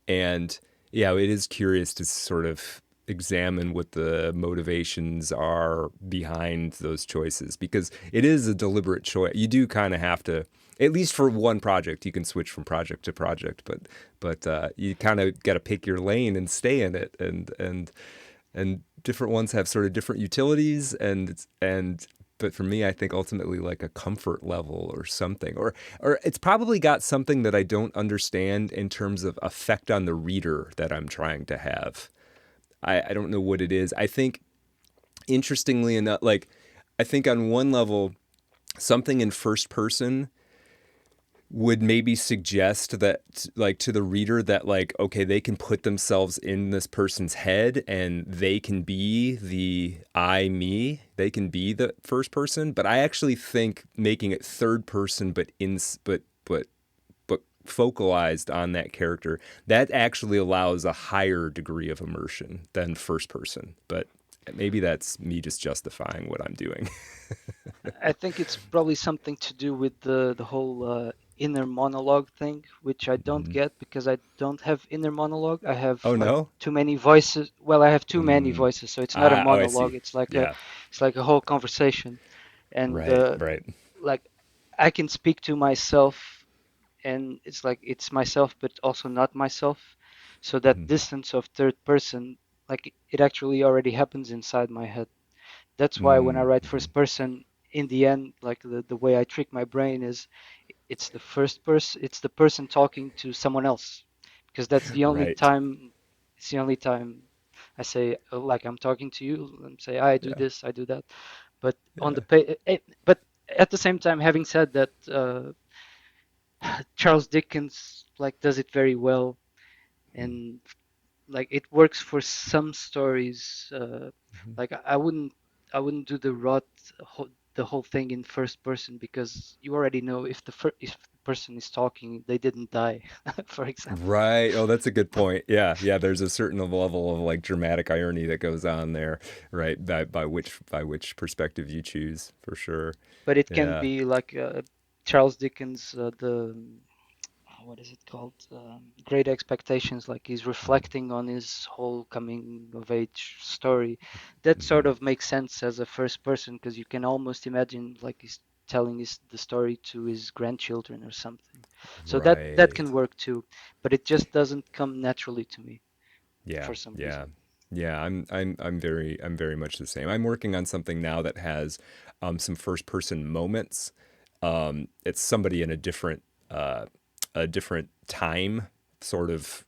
[SPEAKER 1] and yeah, it is curious to sort of examine what the motivations are behind those choices because it is a deliberate choice. You do kind of have to, at least for one project, you can switch from project to project, but you kind of got to pick your lane and stay in it, and different ones have sort of different utilities and but for me I think ultimately like a comfort level or something or it's probably got something that I don't understand in terms of effect on the reader that I'm trying to have. I don't know what it is. I think interestingly enough, like I think on one level something in first person would maybe suggest that like to the reader that like okay they can put themselves in this person's head and they can be the I me, they can be the first person, but I actually think making it third person but focalized on that character, that actually allows a higher degree of immersion than first person, but maybe that's me just justifying what I'm doing.
[SPEAKER 3] I think it's probably something to do with the whole inner monologue thing, which I don't get because I don't have inner monologue. I have
[SPEAKER 1] Oh
[SPEAKER 3] like
[SPEAKER 1] no.
[SPEAKER 3] too many voices. Well, I have too many voices, so it's not a
[SPEAKER 1] Oh, I
[SPEAKER 3] monologue.
[SPEAKER 1] see.
[SPEAKER 3] It's
[SPEAKER 1] Yeah.
[SPEAKER 3] like a whole conversation, and
[SPEAKER 1] Right, right.
[SPEAKER 3] like I can speak to myself, and it's like it's myself, but also not myself. So that distance of third person, like it actually already happens inside my head. That's why when I write first person, in the end, like the way I trick my brain is it's the first person, it's the person talking to someone else, because that's the only
[SPEAKER 1] Right.
[SPEAKER 3] time, it's the only time I say, like I'm talking to you and say, I do
[SPEAKER 1] Yeah.
[SPEAKER 3] this, I do that. But on
[SPEAKER 1] Yeah.
[SPEAKER 3] the page, but at the same time, having said that, Charles Dickens like does it very well, and like it works for some stories. Like I wouldn't do the whole thing in first person, because you already know if if the person is talking, they didn't die, for example.
[SPEAKER 1] Right. Oh, that's a good point. Yeah, yeah. There's a certain level of like dramatic irony that goes on there, right? By which perspective you choose, for sure.
[SPEAKER 3] But it can
[SPEAKER 1] Yeah.
[SPEAKER 3] be like Charles Dickens, the what is it called? Great Expectations. Like he's reflecting on his whole coming of age story. That sort
[SPEAKER 1] Mm-hmm.
[SPEAKER 3] of makes sense as a first person, because you can almost imagine like he's telling the story to his grandchildren or something. So that
[SPEAKER 1] Right.
[SPEAKER 3] can work too, but it just doesn't come naturally to me
[SPEAKER 1] Yeah.
[SPEAKER 3] for some
[SPEAKER 1] Yeah.
[SPEAKER 3] reason.
[SPEAKER 1] Yeah. I'm very much the same. I'm working on something now that has some first person moments. It's somebody in uh, a different time, sort of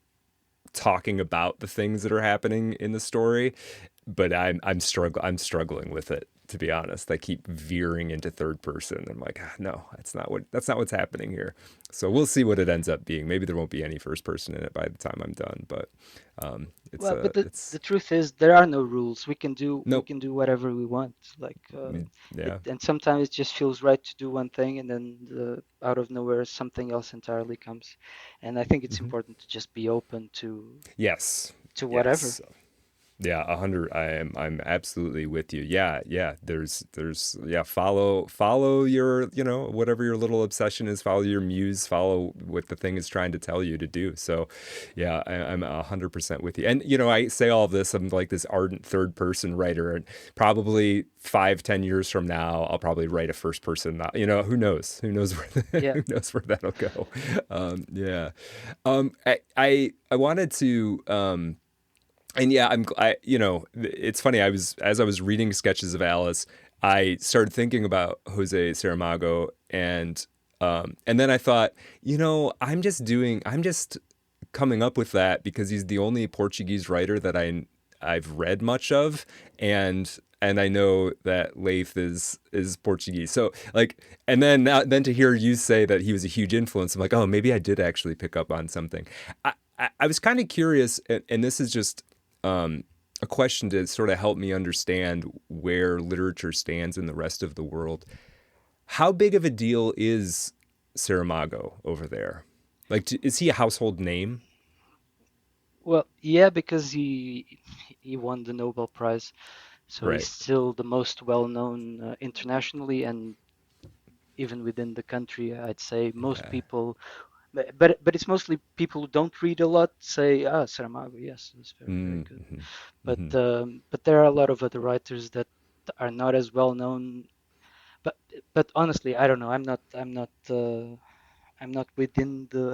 [SPEAKER 1] talking about the things that are happening in the story, but I'm struggling with it, to be honest. I keep veering into third person. I'm like, ah, no, that's not what's happening here. So we'll see what it ends up being. Maybe there won't be any first person in it by the time I'm done, but
[SPEAKER 3] Well, but the
[SPEAKER 1] it's
[SPEAKER 3] truth is there are no rules. We
[SPEAKER 1] nope.
[SPEAKER 3] can do whatever we want. Like it,
[SPEAKER 1] Yeah.
[SPEAKER 3] and sometimes it just feels right to do one thing, and then out of nowhere something else entirely comes. And I think it's
[SPEAKER 1] Hmm.
[SPEAKER 3] important to just be open
[SPEAKER 1] Yes.
[SPEAKER 3] to whatever.
[SPEAKER 1] Yes. Yeah, 100. I'm absolutely with you. Yeah, yeah. There's yeah. Follow your whatever your little obsession is. Follow your muse. Follow what the thing is trying to tell you to do. So, yeah, I'm 100% with you. And I say all of this. I'm like this ardent third person writer, and probably 5, 10 years from now, I'll probably write a first person. Who knows? Who knows where
[SPEAKER 3] Yeah.
[SPEAKER 1] who knows where that'll go? Yeah. I wanted to. And yeah, it's funny. As I was reading sketches of Alice, I started thinking about Jose Saramago, and then I thought, I'm just coming up with that because he's the only Portuguese writer that I've read much of, and I know that Laeth is Portuguese. So like, and then to hear you say that he was a huge influence, I'm like, oh, maybe I did actually pick up on something. I was kind of curious, and this is just a question to sort of help me understand where literature stands in the rest of the world. How big of a deal is Saramago over there? Like, is he a household name?
[SPEAKER 3] Well, yeah, because he won the Nobel Prize, so he's
[SPEAKER 1] Right.
[SPEAKER 3] still the most well-known internationally, and even within the country, I'd say most
[SPEAKER 1] Yeah.
[SPEAKER 3] people. But it's mostly people who don't read a lot say, ah, Saramago, yes, it's very, very good.
[SPEAKER 1] Mm-hmm. Mm-hmm.
[SPEAKER 3] But there are a lot of other writers that are not as well known. But but honestly, I don't know. I'm not within the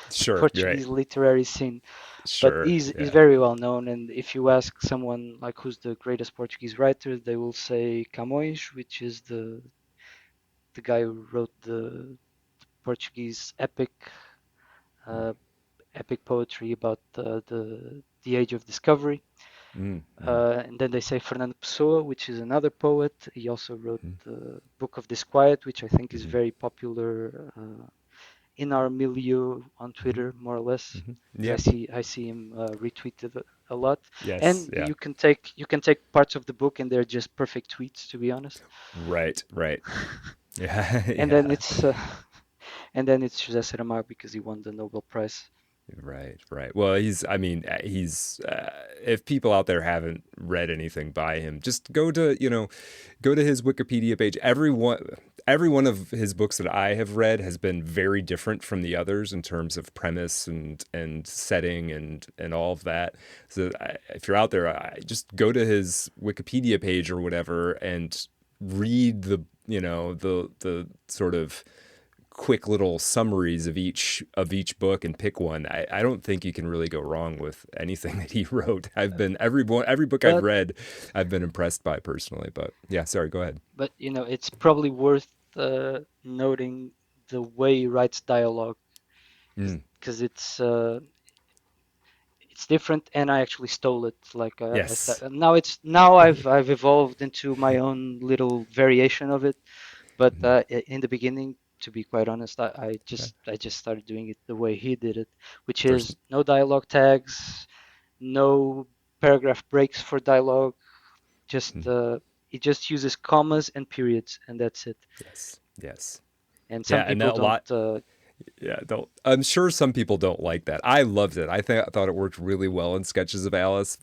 [SPEAKER 3] the
[SPEAKER 1] Sure. You're right.
[SPEAKER 3] Portuguese literary scene. But
[SPEAKER 1] Sure.
[SPEAKER 3] he's
[SPEAKER 1] Yeah.
[SPEAKER 3] very well known. And if you ask someone like who's the greatest Portuguese writer, they will say Camões, which is the guy who wrote the Portuguese uh, epic poetry about the age of discovery.
[SPEAKER 1] Mm-hmm.
[SPEAKER 3] And then they say Fernando Pessoa, which is another poet. He also wrote
[SPEAKER 1] Mm-hmm.
[SPEAKER 3] the Book of Disquiet, which I think is
[SPEAKER 1] Mm-hmm.
[SPEAKER 3] very popular in our milieu on Twitter, more or less,
[SPEAKER 1] Mm-hmm.
[SPEAKER 3] because
[SPEAKER 1] Yeah.
[SPEAKER 3] I see him retweeted a lot.
[SPEAKER 1] Yes.
[SPEAKER 3] And
[SPEAKER 1] Yeah.
[SPEAKER 3] you can take parts of the book, and they're just perfect tweets, to be honest.
[SPEAKER 1] Right. Right. Yeah.
[SPEAKER 3] And then
[SPEAKER 1] Yeah.
[SPEAKER 3] it's José Saramago because he won the Nobel Prize.
[SPEAKER 1] Right, right. Well, if people out there haven't read anything by him, just go to his Wikipedia page. Every one of his books that I have read has been very different from the others in terms of premise and setting and all of that. So if you're out there, just go to his Wikipedia page or whatever and read the sort of quick little summaries of each book and pick one. I don't think you can really go wrong with anything that he wrote. Every book I've
[SPEAKER 3] But
[SPEAKER 1] read, I've been impressed by personally. But yeah, sorry, go ahead.
[SPEAKER 3] it's probably worth noting. the way he writes dialogue,
[SPEAKER 1] Mm,
[SPEAKER 3] because it's different, and I actually stole it. Like I
[SPEAKER 1] yes.
[SPEAKER 3] start, now it's now I've evolved into my own little variation of it. But
[SPEAKER 1] Mhm.
[SPEAKER 3] in the beginning, to be quite honest,
[SPEAKER 1] Okay.
[SPEAKER 3] I just started doing it the way he did it, which
[SPEAKER 1] There's
[SPEAKER 3] is no dialogue tags, no paragraph breaks for dialogue. Just
[SPEAKER 1] mm,
[SPEAKER 3] it just uses commas and periods, and that's it.
[SPEAKER 1] yes, yes.
[SPEAKER 3] And some
[SPEAKER 1] Yeah, and
[SPEAKER 3] people
[SPEAKER 1] that a
[SPEAKER 3] don't.
[SPEAKER 1] lot. Yeah, don't. I'm sure some people don't like that. I loved it. I thought it worked really well in Sketches of Alice,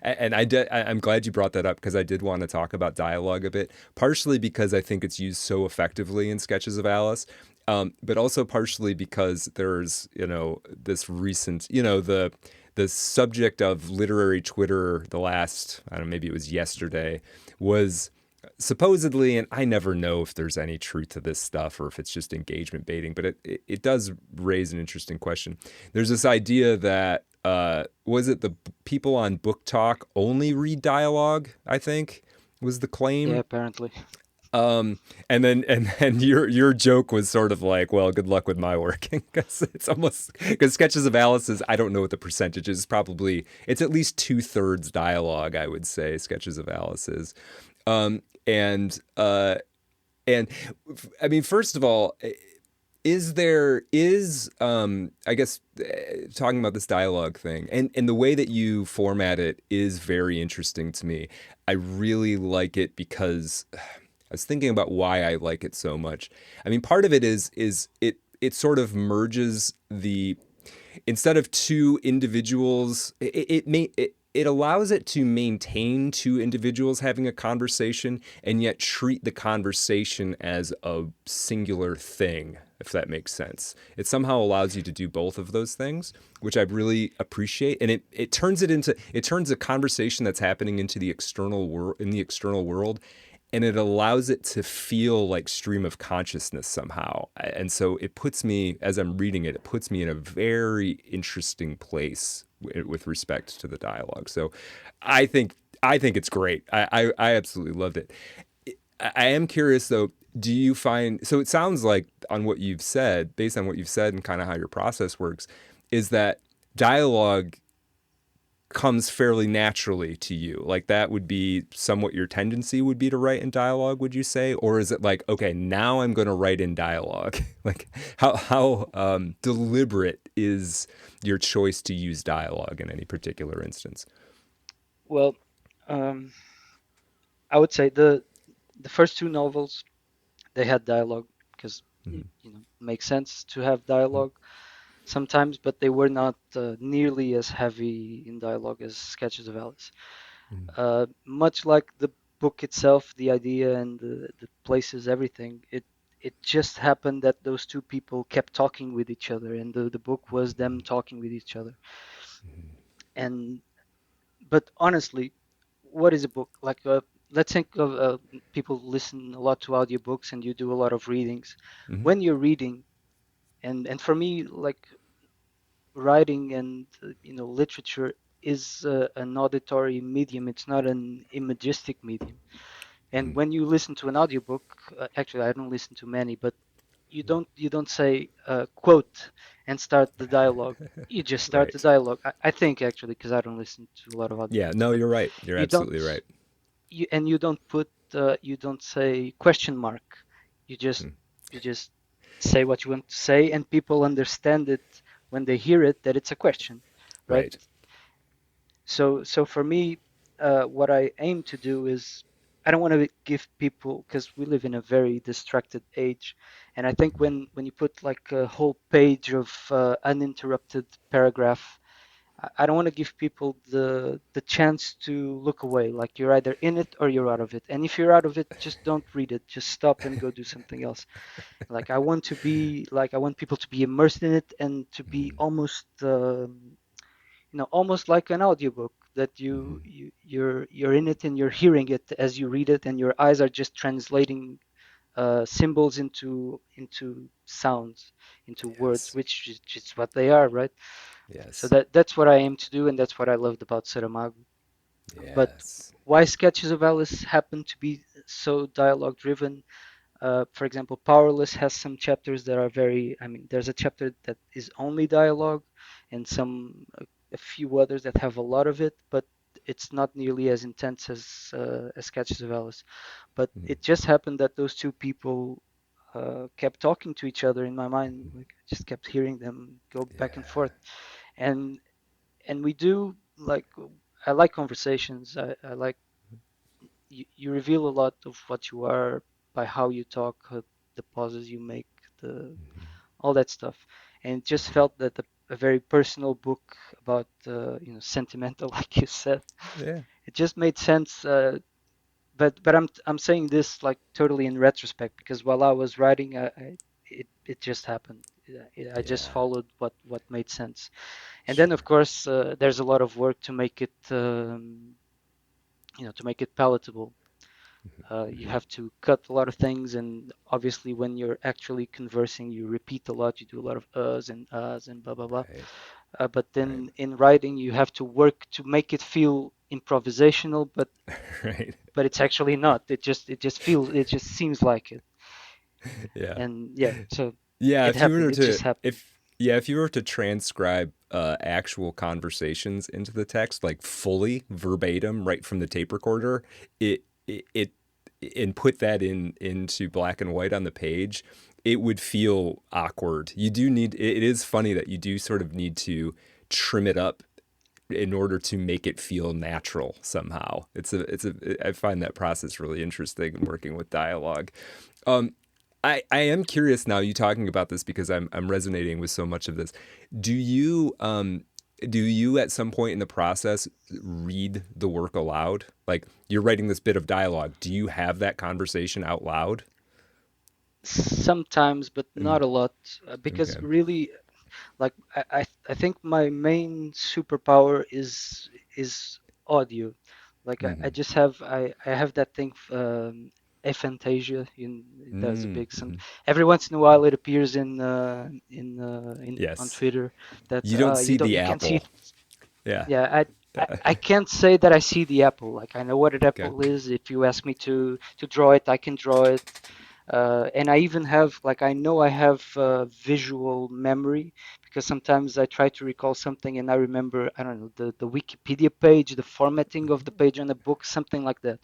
[SPEAKER 1] and I did. I'm glad you brought that up because I did want to talk about dialogue a bit. Partially because I think it's used so effectively in Sketches of Alice, but also partially because there's this recent the subject of literary Twitter the last I don't know maybe it was yesterday was supposedly, and I never know if there's any truth to this stuff or if it's just engagement baiting, but it does raise an interesting question. There's this idea that was it the people on Book Talk only read dialogue? I think was the
[SPEAKER 3] Yeah,
[SPEAKER 1] claim.
[SPEAKER 3] apparently.
[SPEAKER 1] And then your joke was sort of like, well, good luck with my work because it's almost because Sketches of Alice is I don't know what the percentage is. Probably it's at least 2/3 dialogue. I would say Sketches of Alice is. And and I mean, first of all, I guess talking about this dialogue thing and the way that you format it is very interesting to me. I really like it because I was thinking about why I like it so much. I mean, part of it is it sort of merges the instead of two individuals, it allows it to maintain two individuals having a conversation and yet treat the conversation as a singular thing, if that makes sense. It somehow allows you to do both of those things, which I really appreciate. And it turns it turns a conversation that's happening into the external world in the external world and it allows it to feel like stream of consciousness somehow. And so it puts me, as I'm reading it, it puts me in a very interesting place with respect to the dialogue. So I think I think it's great. I absolutely loved it. I am curious though. Do you find so? It sounds like on what you've said, based on what you've said and kind of how your process works, is that dialogue comes fairly naturally to you. Like that would be somewhat your tendency would be to write in dialogue, would you say? Or is it like, okay, now I'm going to write in dialogue? Like how deliberate is your choice to use dialogue in any particular instance?
[SPEAKER 3] Well, um, I would say the first two novels, they had dialogue because
[SPEAKER 1] Mm-hmm.
[SPEAKER 3] it makes sense to have dialogue sometimes, but they were not nearly as heavy in dialogue as Sketches of Alice.
[SPEAKER 1] Mm-hmm.
[SPEAKER 3] Much like the book itself, the idea and the places, everything, it just happened that those two people kept talking with each other, and the book was them talking with each other. And but honestly, what is a book? Like, let's think of people listen a lot to audiobooks, and you do a lot of readings.
[SPEAKER 1] Mm-hmm.
[SPEAKER 3] When you're reading, and for me, like writing and literature is an auditory medium. It's not an imagistic medium. And when you listen to an audiobook, actually I don't listen to many, but you don't say quote and start the dialogue. You just start the
[SPEAKER 1] Right.
[SPEAKER 3] dialogue. I think actually, because I don't listen to a lot of
[SPEAKER 1] Yeah,
[SPEAKER 3] audiobooks,
[SPEAKER 1] no,
[SPEAKER 3] but
[SPEAKER 1] you're right. You're
[SPEAKER 3] you don't
[SPEAKER 1] absolutely right.
[SPEAKER 3] you don't put you don't say question mark. You just you just say what you want to say, and people understand it when they hear it that it's a question, right?
[SPEAKER 1] Right.
[SPEAKER 3] So for me, what I aim to do is I don't want to give people, because we live in a very distracted age, and I think when you put like a whole page of uninterrupted paragraph, I don't want to give people the chance to look away. Like you're either in it or you're out of it. And if you're out of it, just don't read it. Just stop and go do something else. Like I want people to be immersed in it and to be almost almost like an audiobook that you're in it and you're hearing it as you read it, and your eyes are just translating symbols into sounds, into words,
[SPEAKER 1] Yes.
[SPEAKER 3] which is what they are, right? So
[SPEAKER 1] Yes.
[SPEAKER 3] that's what I aim to do, and that's what I loved about Saramago. But
[SPEAKER 1] Yes.
[SPEAKER 3] why Sketches of Alice happen to be so dialogue driven? For example, Powerless has some chapters that are very, I mean, there's a chapter that is only dialogue, and a few others that have a lot of it, but it's not nearly as intense as Sketches of Alice. But it just happened that those two people kept talking to each other in my mind. Like I just kept hearing them go back and
[SPEAKER 1] Yeah.
[SPEAKER 3] forth, and we do like, I like conversations. I like, you reveal a lot of what you are by how you talk, the pauses you make, the all that stuff. And it just felt that a very personal book about sentimental, like you said,
[SPEAKER 1] Yeah.
[SPEAKER 3] it just made sense. But I'm saying this like totally in retrospect, because while I was writing, it just happened. I just
[SPEAKER 1] Yeah.
[SPEAKER 3] followed what made sense. And then of
[SPEAKER 1] Sure.
[SPEAKER 3] course there's a lot of work to make it to make it palatable. You have to cut a lot of things, and obviously when you're actually conversing, you repeat a lot. You do a lot of uhs and blah blah blah.
[SPEAKER 1] Right.
[SPEAKER 3] But
[SPEAKER 1] Right.
[SPEAKER 3] then in writing, you have to work to make it feel improvisational,
[SPEAKER 1] Right.
[SPEAKER 3] but it's actually not. It just seems like it.
[SPEAKER 1] Yeah.
[SPEAKER 3] And yeah, so
[SPEAKER 1] Yeah,
[SPEAKER 3] it
[SPEAKER 1] if you
[SPEAKER 3] happened.
[SPEAKER 1] were
[SPEAKER 3] It
[SPEAKER 1] to
[SPEAKER 3] just happened.
[SPEAKER 1] if you were to transcribe actual conversations into the text, like fully verbatim, right from the tape recorder, it and put that into black and white on the page, it would feel awkward. You do need it is funny that you do sort of need to trim it up in order to make it feel natural somehow. I find that process really interesting in working with dialogue. Um, I am curious now, you talking about this because I'm resonating with so much of this. Do you at some point in the process read the work aloud? Like you're writing this bit of dialogue. Do you have that conversation out loud?
[SPEAKER 3] Sometimes, but
[SPEAKER 1] Mm,
[SPEAKER 3] not a lot, because
[SPEAKER 1] okay.
[SPEAKER 3] really, like I think my main superpower is audio. Like I
[SPEAKER 1] Mm-hmm.
[SPEAKER 3] just have I have that thing, aphantasia. There's a big some
[SPEAKER 1] Mm-hmm.
[SPEAKER 3] every once in a while it appears in on
[SPEAKER 1] Yes.
[SPEAKER 3] Twitter that
[SPEAKER 1] You don't
[SPEAKER 3] you
[SPEAKER 1] see
[SPEAKER 3] don't
[SPEAKER 1] the
[SPEAKER 3] you can't see.
[SPEAKER 1] apple. Yeah.
[SPEAKER 3] Yeah,
[SPEAKER 1] Uh,
[SPEAKER 3] I can't say that I see the apple. Like I know what an
[SPEAKER 1] okay.
[SPEAKER 3] apple is. If you ask me to draw it, I can draw it. And I even have, like, I know I have visual memory, because sometimes I try to recall something and I remember, I don't know, the Wikipedia page, the formatting of the page on the book, something like that.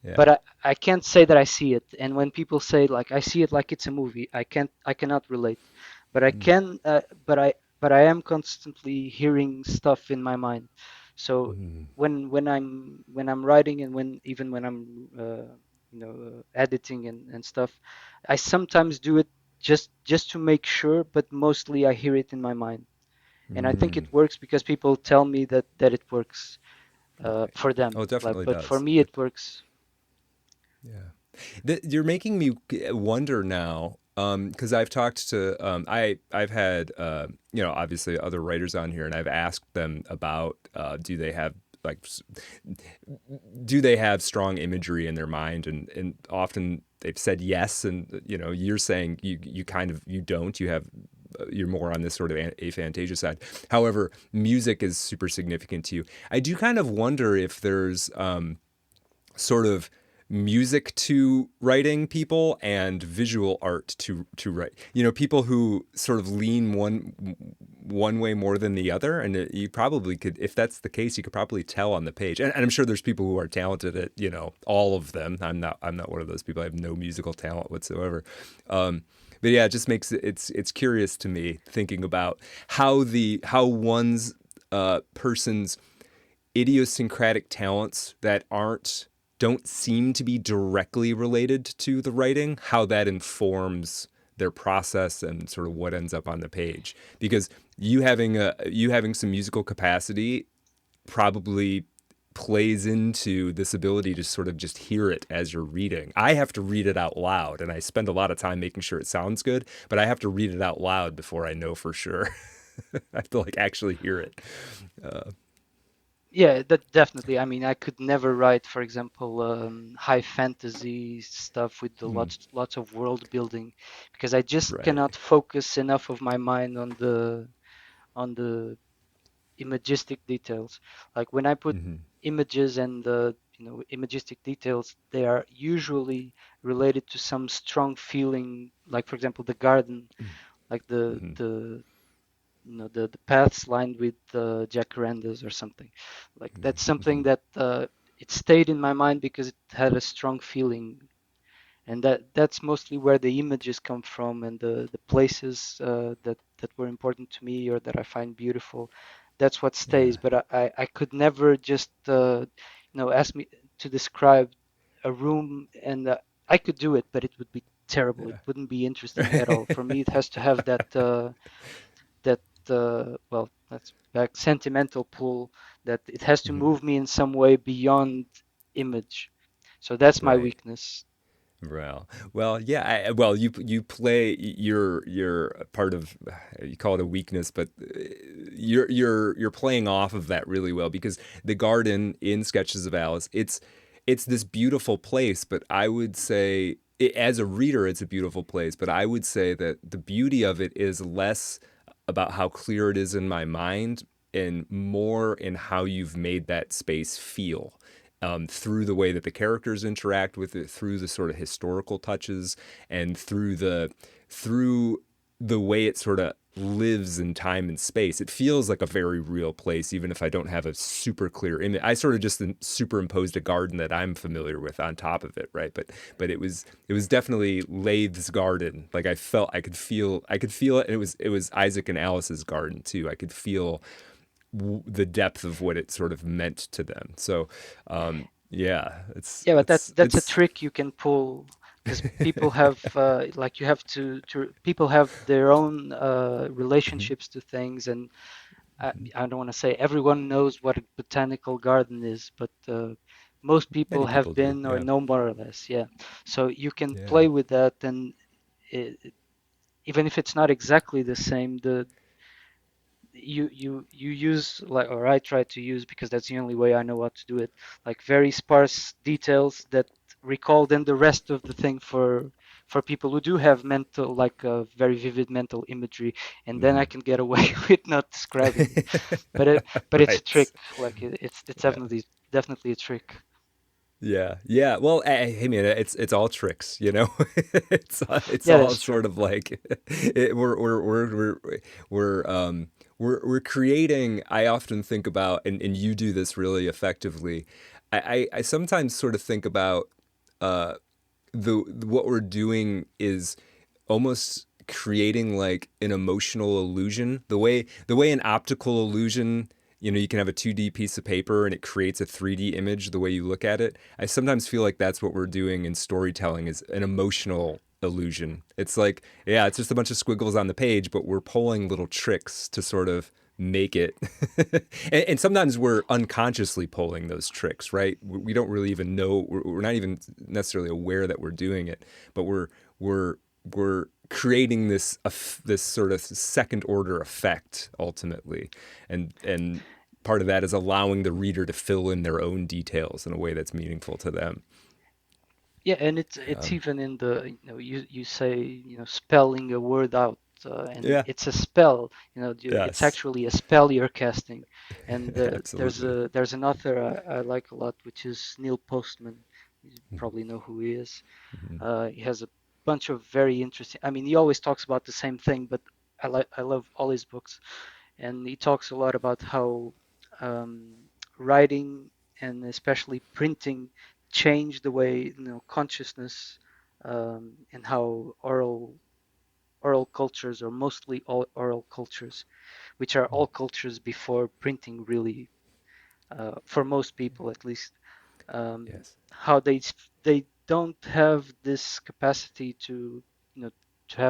[SPEAKER 1] Yeah.
[SPEAKER 3] But I can't say that I see it. And when people say like I see it like it's a movie, I cannot relate. But I can, but I am constantly hearing stuff in my mind. So
[SPEAKER 1] Mm,
[SPEAKER 3] when I'm writing, and when I'm editing and stuff, I sometimes do it just to make sure, but mostly I hear it in my mind. And I think
[SPEAKER 1] mm,
[SPEAKER 3] it works because people tell me that it works
[SPEAKER 1] right.
[SPEAKER 3] for
[SPEAKER 1] Oh,
[SPEAKER 3] them.
[SPEAKER 1] it
[SPEAKER 3] Like,
[SPEAKER 1] definitely
[SPEAKER 3] but for
[SPEAKER 1] does.
[SPEAKER 3] me it works.
[SPEAKER 1] Yeah. You're making me wonder now, because I've talked to I've had obviously other writers on here, and I've asked them about like do they have strong imagery in their mind, and often they've said yes, and you're saying you kind of you don't you have you're more on this sort of aphantasia side. However, music is super significant to you. I do kind of wonder if there's sort of music to writing people and visual art to write. People who sort of lean one way more than the other, and you probably could, if that's the case, you could probably tell on the page. And I'm sure there's people who are talented at all of them. I'm not one of those people. I have no musical talent whatsoever. But yeah, it just makes it's curious to me thinking about how one's person's idiosyncratic talents that don't seem to be directly related to the writing, how that informs their process and sort of what ends up on the page. Because you having some musical capacity probably plays into this ability to sort of just hear it as you're reading. I have to read it out loud, and I spend a lot of time making sure it sounds good, but I have to read it out loud before I know for sure. I have to like actually hear it.
[SPEAKER 3] Yeah, that definitely. I mean, I could never write, for example, high fantasy stuff with the lots of world building, because I just
[SPEAKER 1] Right.
[SPEAKER 3] cannot focus enough of my mind on the imagistic details. Like when I put
[SPEAKER 1] Mm-hmm.
[SPEAKER 3] images and imagistic details, they are usually related to some strong feeling, like for example the garden, like
[SPEAKER 1] Hmm.
[SPEAKER 3] the paths lined with jacarandas or something. Like that's something
[SPEAKER 1] Hmm.
[SPEAKER 3] that it stayed in my mind because it had a strong feeling, and that's mostly where the images come from, and the places that were important to me or that I find beautiful. That's what stays.
[SPEAKER 1] Yeah.
[SPEAKER 3] But I could never just ask me to describe a room, and I could do it, but it would be terrible. It wouldn't be interesting at all. For me, it has to have that well, that's back sentimental pull, that it has to
[SPEAKER 1] Hmm.
[SPEAKER 3] move me in some way beyond image. So that's my
[SPEAKER 1] Right.
[SPEAKER 3] weakness.
[SPEAKER 1] Well, yeah. Well, you play. You're a part of. You call it a weakness, but you're playing off of that really well because the garden in Sketches of Alice. It's this beautiful place, but I would say as a reader, it's a beautiful place. But I would say that the beauty of it is less about how clear it is in my mind and more in how you've made that space feel through the way that the characters interact with it, through the sort of historical touches, and through the way it sort of lives in time and space. It feels like a very real place, even if I don't have a super clear image. I sort of just superimposed a garden that I'm familiar with on top of it, right? But it was definitely Lath's garden. Like I could feel it. And it was Isaac and Alice's garden too. I could feel the depth of what it sort of meant to them. So, yeah, it's
[SPEAKER 3] Yeah, but that
[SPEAKER 1] it's
[SPEAKER 3] that's a
[SPEAKER 1] it's.
[SPEAKER 3] trick you can pull, because people have like you have to people have their own
[SPEAKER 1] Mhm,
[SPEAKER 3] relationships to things, and
[SPEAKER 1] mhm.
[SPEAKER 3] I don't want to say everyone knows what a botanical garden is, but most people
[SPEAKER 1] Many
[SPEAKER 3] have
[SPEAKER 1] people do.
[SPEAKER 3] been or
[SPEAKER 1] Yeah,
[SPEAKER 3] know more or less. Yeah, so you can
[SPEAKER 1] yeah.
[SPEAKER 3] play with that, and even if it's not exactly the same, the you use, like, or I try to use, because that's the only way I know how to do it, like very sparse details that recall then the rest of the thing for people who do have mental, like very vivid mental imagery, and then I
[SPEAKER 1] Hmm.
[SPEAKER 3] can get away with not describing it. But it's a trick.
[SPEAKER 1] Right.
[SPEAKER 3] Like it's
[SPEAKER 1] Yeah.
[SPEAKER 3] definitely a trick.
[SPEAKER 1] Yeah, yeah. Well, hey, man, it's all tricks, you know. It's
[SPEAKER 3] Yeah,
[SPEAKER 1] all
[SPEAKER 3] that's true.
[SPEAKER 1] sort of like we're we're creating. I often think about, and you do this really effectively. I sometimes sort of think about uh, the what we're doing is almost creating like an emotional illusion. The way an optical illusion, you can have a 2D piece of paper and it creates a 3D image the way you look at it. I sometimes feel like that's what we're doing in storytelling is an emotional illusion. It's like, yeah, it's just a bunch of squiggles on the page, but we're pulling little tricks to sort of make it. And sometimes we're unconsciously pulling those tricks, right? We don't really even know. We're not even necessarily aware that we're doing it, but we're we're creating this sort of second order effect ultimately, and part of that is allowing the reader to fill in their own details in a way that's meaningful to them.
[SPEAKER 3] Yeah, and it's even in the, you say, spelling a word out, and
[SPEAKER 1] Yeah.
[SPEAKER 3] it's a spell. It's
[SPEAKER 1] Yes.
[SPEAKER 3] actually a spell you're casting. And
[SPEAKER 1] Absolutely.
[SPEAKER 3] there's an author I like a lot, which is Neil Postman. You probably know who he is. He has a bunch of very interesting. I mean, he always talks about the same thing, but I love all his books, and he talks a lot about how um, writing and especially printing changed the way, consciousness, and how oral cultures, or mostly all oral cultures, which are all cultures before printing really, for most people at least,
[SPEAKER 1] Yes.
[SPEAKER 3] how they don't have this capacity to, you know to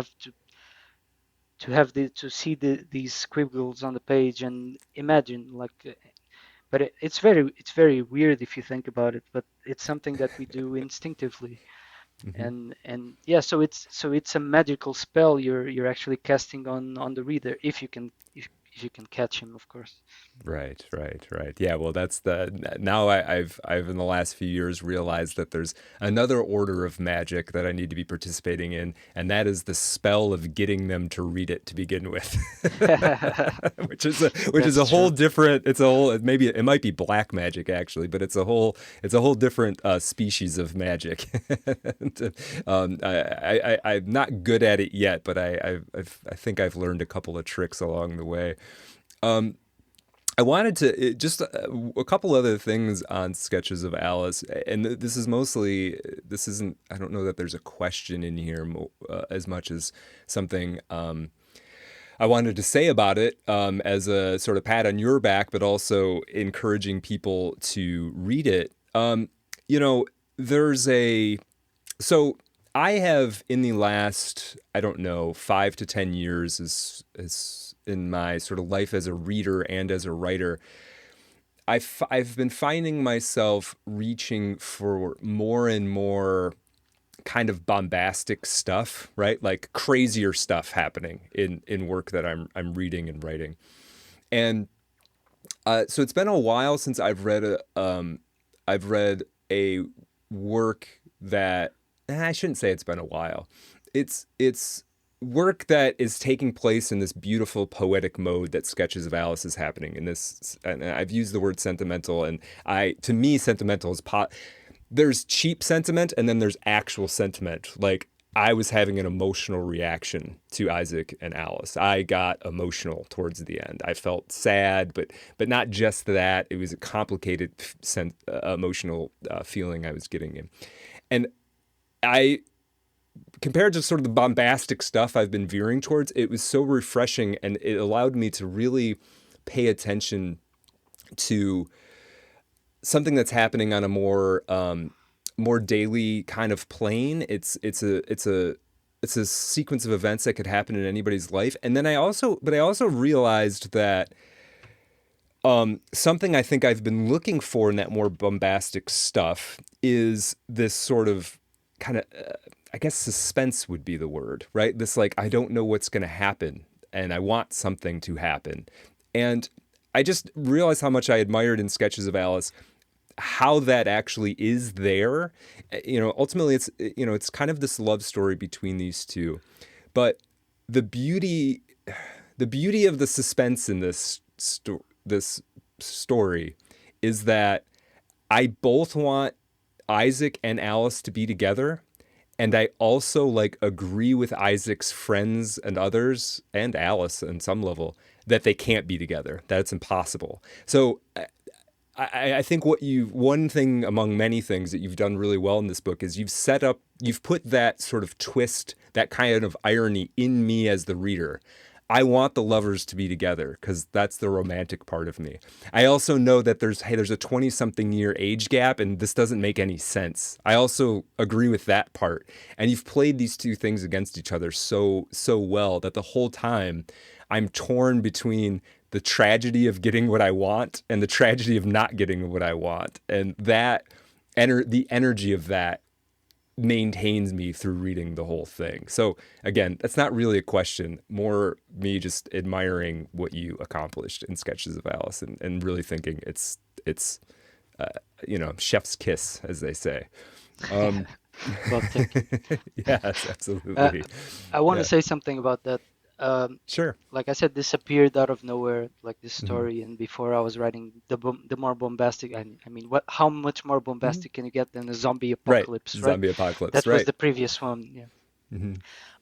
[SPEAKER 3] have to see these squiggles on the page and imagine, like, but it's very weird if you think about it, but it's something that we do instinctively.
[SPEAKER 1] Hmm.
[SPEAKER 3] And yeah, so it's a magical spell you're actually casting on the reader, if you can, if you can catch him, of course.
[SPEAKER 1] Right, right, right. Yeah, well, that's the now I've in the last few years realized that there's another order of magic that I need to be participating in, and that is the spell of getting them to read it to begin with, which is
[SPEAKER 3] That's
[SPEAKER 1] a whole
[SPEAKER 3] true.
[SPEAKER 1] different. It's a whole maybe it might be black magic actually, but it's a whole different species of magic. And, I'm not good at it yet, but I think I've learned a couple of tricks along the way. Um, I wanted to just a couple other things on Sketches of Alice, and this is mostly this isn't. I don't know that there's a question in here as much as something I wanted to say about it as a sort of pat on your back, but also encouraging people to read it. You know, there's a so I have in the last, I don't know, 5 to 10 years as in my sort of life as a reader and as a writer, I've been finding myself reaching for more and more kind of bombastic stuff, right? Like crazier stuff happening in work that I'm reading and writing. And so it's been a while since I've read a work that I shouldn't say it's been a while. It's work that is taking place in this beautiful poetic mode that Sketches of Alice is happening in this. And I've used the word sentimental, and I to me sentimental is there's cheap sentiment and then there's actual sentiment. Like I was having an emotional reaction to Isaac and Alice. I got emotional towards the end. I felt sad, but not just that. It was a complicated emotional feeling I was getting in, and I compared to sort of the bombastic stuff I've been veering towards, it was so refreshing and it allowed me to really pay attention to something that's happening on a more daily kind of plane. It's a sequence of events that could happen in anybody's life. And then I also realized that something I think I've been looking for in that more bombastic stuff is this sort of kind of, I guess suspense would be the word, right? This like, I don't know what's going to happen and I want something to happen. And I just realized how much I admired in Sketches of Alice how that actually is there. You know, ultimately it's kind of this love story between these two. But the beauty the beauty of the suspense in this story is that I both want Isaac and Alice to be together, and I also like agree with Isaac's friends and others and Alice on some level that they can't be together, that it's impossible. So I think one thing among many things that you've done really well in this book is you've put that sort of twist, that kind of irony in me as the reader. I want the lovers to be together because that's the romantic part of me. I also know that there's a 20 something year age gap and this doesn't make any sense. I also agree with that part. And you've played these two things against each other so well that the whole time I'm torn between the tragedy of getting what I want and the tragedy of not getting what I want. And the energy of that maintains me through reading the whole thing. So again, that's not really a question, more me just admiring what you accomplished in Sketches of Alice and really thinking it's uh, chef's kiss, as they say. Um,
[SPEAKER 3] Well, thank you.
[SPEAKER 1] yes,
[SPEAKER 3] Uh,
[SPEAKER 1] absolutely.
[SPEAKER 3] I want to
[SPEAKER 1] Yeah,
[SPEAKER 3] say something about that. Um,
[SPEAKER 1] sure.
[SPEAKER 3] like I said, this appeared out of nowhere, like this
[SPEAKER 1] Hmm.
[SPEAKER 3] story. And before I was writing the more bombastic, I mean, what? How much more
[SPEAKER 1] Hmm.
[SPEAKER 3] bombastic can you get than a zombie
[SPEAKER 1] Right.
[SPEAKER 3] apocalypse, right?
[SPEAKER 1] Zombie apocalypse.
[SPEAKER 3] That was
[SPEAKER 1] Right.
[SPEAKER 3] the previous one, yeah.
[SPEAKER 1] Hmm.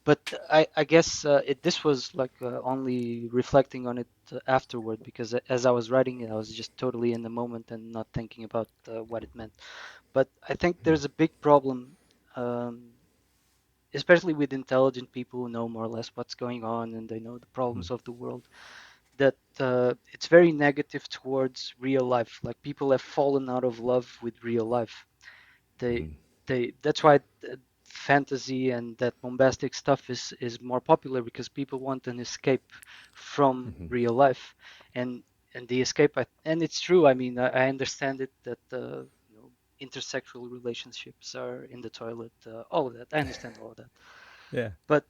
[SPEAKER 3] But I guess this was like only reflecting on it afterward, because as I was writing it, I was just totally in the moment and not thinking about what it meant. But I think there's a big problem. Um, Especially with intelligent people who know more or less what's going on and they know the problems of the world, that it's very negative towards real life. Like people have fallen out of love with real life. They
[SPEAKER 1] Hmm.
[SPEAKER 3] they that's why fantasy and that bombastic stuff is more popular, because people want an escape from
[SPEAKER 1] Hmm.
[SPEAKER 3] real life. And the escape, and it's true. I mean, I understand it that intersexual relationships are in the toilet, all of that. I understand all of that.
[SPEAKER 1] Yeah.
[SPEAKER 3] But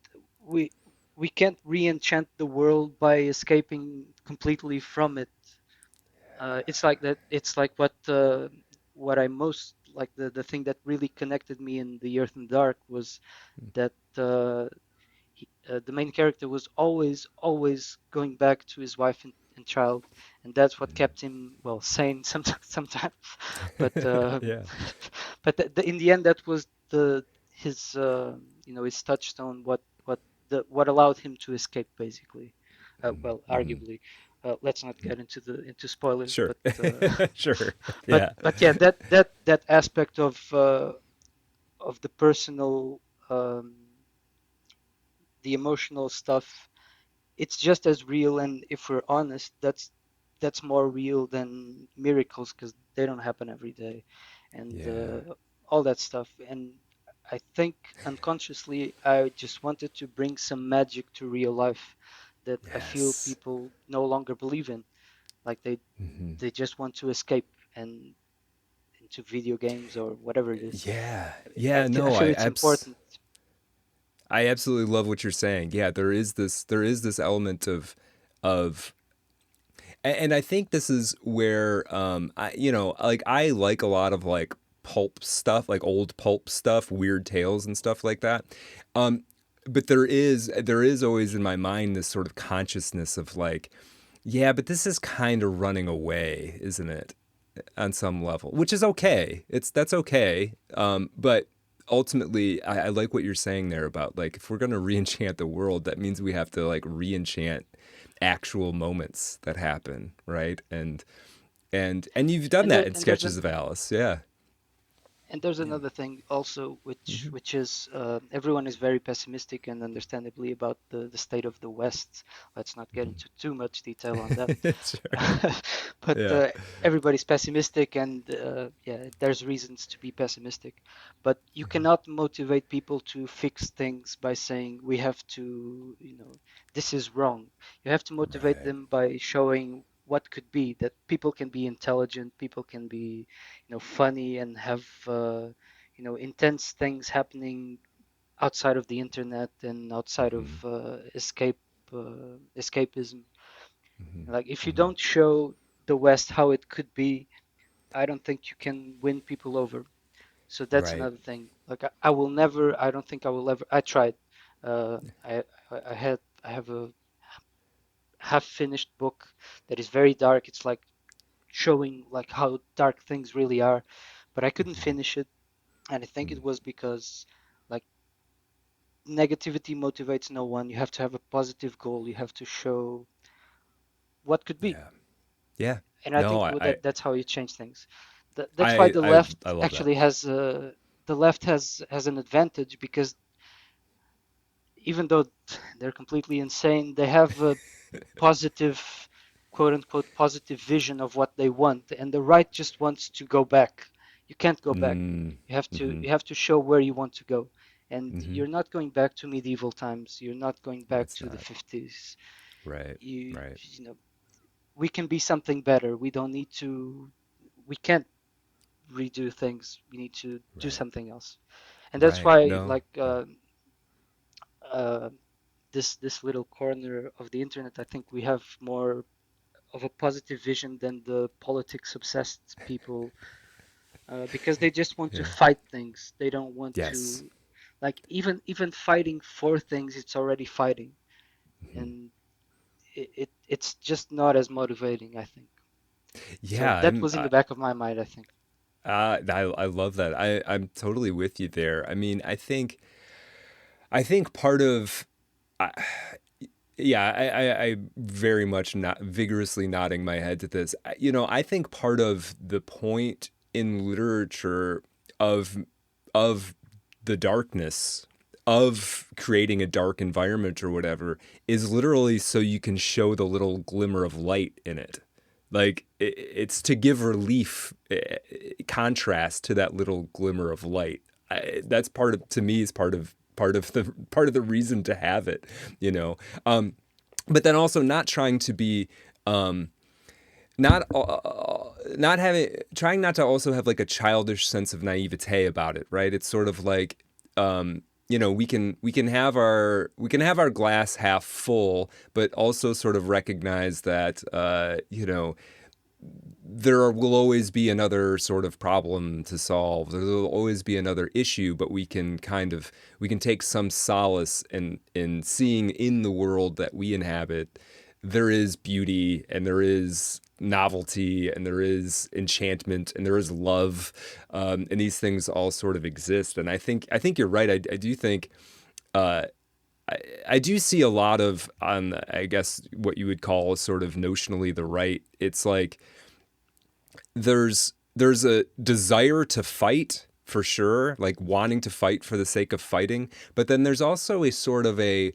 [SPEAKER 3] we we can't re-enchant the world by escaping completely from it. It's like that. It's like what I most like, the thing that really connected me in The Earth in the Dark was that the main character was always going back to his wife and child, and that's what kept him, well, sane sometimes. But
[SPEAKER 1] Yeah.
[SPEAKER 3] in the end, that was the his his touchstone. What allowed him to escape, basically. Well,
[SPEAKER 1] Hmm.
[SPEAKER 3] arguably. Let's not get into spoilers,
[SPEAKER 1] Sure. Sure.
[SPEAKER 3] but
[SPEAKER 1] Yeah.
[SPEAKER 3] yeah, that aspect of the personal, um, the emotional stuff, it's just as real. And if we're honest, that's more real than miracles, because they don't happen every day, and
[SPEAKER 1] Yeah.
[SPEAKER 3] all that stuff. And I think unconsciously I just wanted to bring some magic to real life that I feel
[SPEAKER 1] Yes.
[SPEAKER 3] people no longer believe in. Like
[SPEAKER 1] Hmm.
[SPEAKER 3] they just want to escape and into video games or whatever it is.
[SPEAKER 1] Yeah.
[SPEAKER 3] I,
[SPEAKER 1] Yeah.
[SPEAKER 3] I
[SPEAKER 1] No,
[SPEAKER 3] feel it's important.
[SPEAKER 1] I absolutely love what you're saying. Yeah, there is this element of and I think this is where like I like a lot of like pulp stuff, like old pulp stuff, weird tales and stuff like that. Um but there is always in my mind this sort of consciousness of like, yeah, but this is kind of running away, isn't it? On some level, which is okay. That's okay. But ultimately, I like what you're saying there about like if we're gonna re-enchant the world, that means we have to like re-enchant actual moments that happen, right? And you've done
[SPEAKER 3] And
[SPEAKER 1] that
[SPEAKER 3] there
[SPEAKER 1] in
[SPEAKER 3] and there's
[SPEAKER 1] Sketches
[SPEAKER 3] an
[SPEAKER 1] of Alice, yeah.
[SPEAKER 3] And there's
[SPEAKER 1] Yeah.
[SPEAKER 3] another thing also, which
[SPEAKER 1] Hmm.
[SPEAKER 3] which is everyone is very pessimistic and understandably about the state of the West. Let's not get into too much detail on that.
[SPEAKER 1] Sure.
[SPEAKER 3] But
[SPEAKER 1] Yeah.
[SPEAKER 3] everybody's pessimistic, and yeah, there's reasons to be pessimistic. But you cannot motivate people to fix things by saying we have to, this is wrong. You have to motivate
[SPEAKER 1] Right.
[SPEAKER 3] them by showing what could be, that people can be intelligent, people can be, funny, and have intense things happening outside of the internet and outside of
[SPEAKER 1] Hmm.
[SPEAKER 3] escapism.
[SPEAKER 1] Hmm.
[SPEAKER 3] Like, if you
[SPEAKER 1] Hmm.
[SPEAKER 3] don't show the West how it could be, I don't think you can win people over. So that's
[SPEAKER 1] Right.
[SPEAKER 3] another thing. Like, I will never. I don't think I will ever. I tried. Uh, I have a half-finished book that is very dark. It's like showing like how dark things really are, but I couldn't finish it. And I think it was because, like, negativity motivates no one. You have to have a positive goal. You have to show what could be.
[SPEAKER 1] Yeah. Yeah.
[SPEAKER 3] And I
[SPEAKER 1] No,
[SPEAKER 3] think
[SPEAKER 1] I
[SPEAKER 3] that's how you change things. That's why
[SPEAKER 1] I
[SPEAKER 3] the
[SPEAKER 1] I
[SPEAKER 3] left
[SPEAKER 1] I love that.
[SPEAKER 3] actually has an advantage, because even though they're completely insane, they have a positive, quote unquote, positive vision of what they want, and the right just wants to go back. You can't go back.
[SPEAKER 1] Mm. Hmm.
[SPEAKER 3] You have to show where you want to go, and
[SPEAKER 1] Hmm.
[SPEAKER 3] you're not going back to medieval times. You're not going back
[SPEAKER 1] It's
[SPEAKER 3] to the
[SPEAKER 1] not.
[SPEAKER 3] 50s.
[SPEAKER 1] Right.
[SPEAKER 3] You
[SPEAKER 1] Right.
[SPEAKER 3] you know we can be something better. We don't need to. We can't redo things. We need to do
[SPEAKER 1] Right.
[SPEAKER 3] something else, and that's
[SPEAKER 1] Right.
[SPEAKER 3] why,
[SPEAKER 1] No.
[SPEAKER 3] like, uh, this little corner of the internet, I think we have more of a positive vision than the politics obsessed people, because they just want to
[SPEAKER 1] Yeah.
[SPEAKER 3] fight things. They don't want
[SPEAKER 1] Yes.
[SPEAKER 3] to, like, even fighting for things. It's already fighting,
[SPEAKER 1] Hmm.
[SPEAKER 3] and it's just not as motivating, I think. So
[SPEAKER 1] Yeah.
[SPEAKER 3] that was in the back of my mind, I think.
[SPEAKER 1] I love that. I'm totally with you there. I mean, I think part of I, yeah, I very much not vigorously nodding my head to this. I think part of the point in literature of of the darkness of creating a dark environment or whatever is literally so you can show the little glimmer of light in it. Like it's to give relief, contrast to that little glimmer of light. That's part of, to me, is part of the reason to have it, you know. But then also not trying to be, not having, trying not to also have like a childish sense of naivete about it, right? It's sort of like, we can have our glass half full, but also sort of recognize that there will always be another sort of problem to solve. There will always be another issue, but we can take some solace in seeing in the world that we inhabit there is beauty and there is novelty and there is enchantment and there is love, and these things all sort of exist. And I think you're right. I do think uh, I do see a lot of on I guess what you would call sort of notionally the right. It's like there's a desire to fight for sure, like wanting to fight for the sake of fighting, but then there's also a sort of a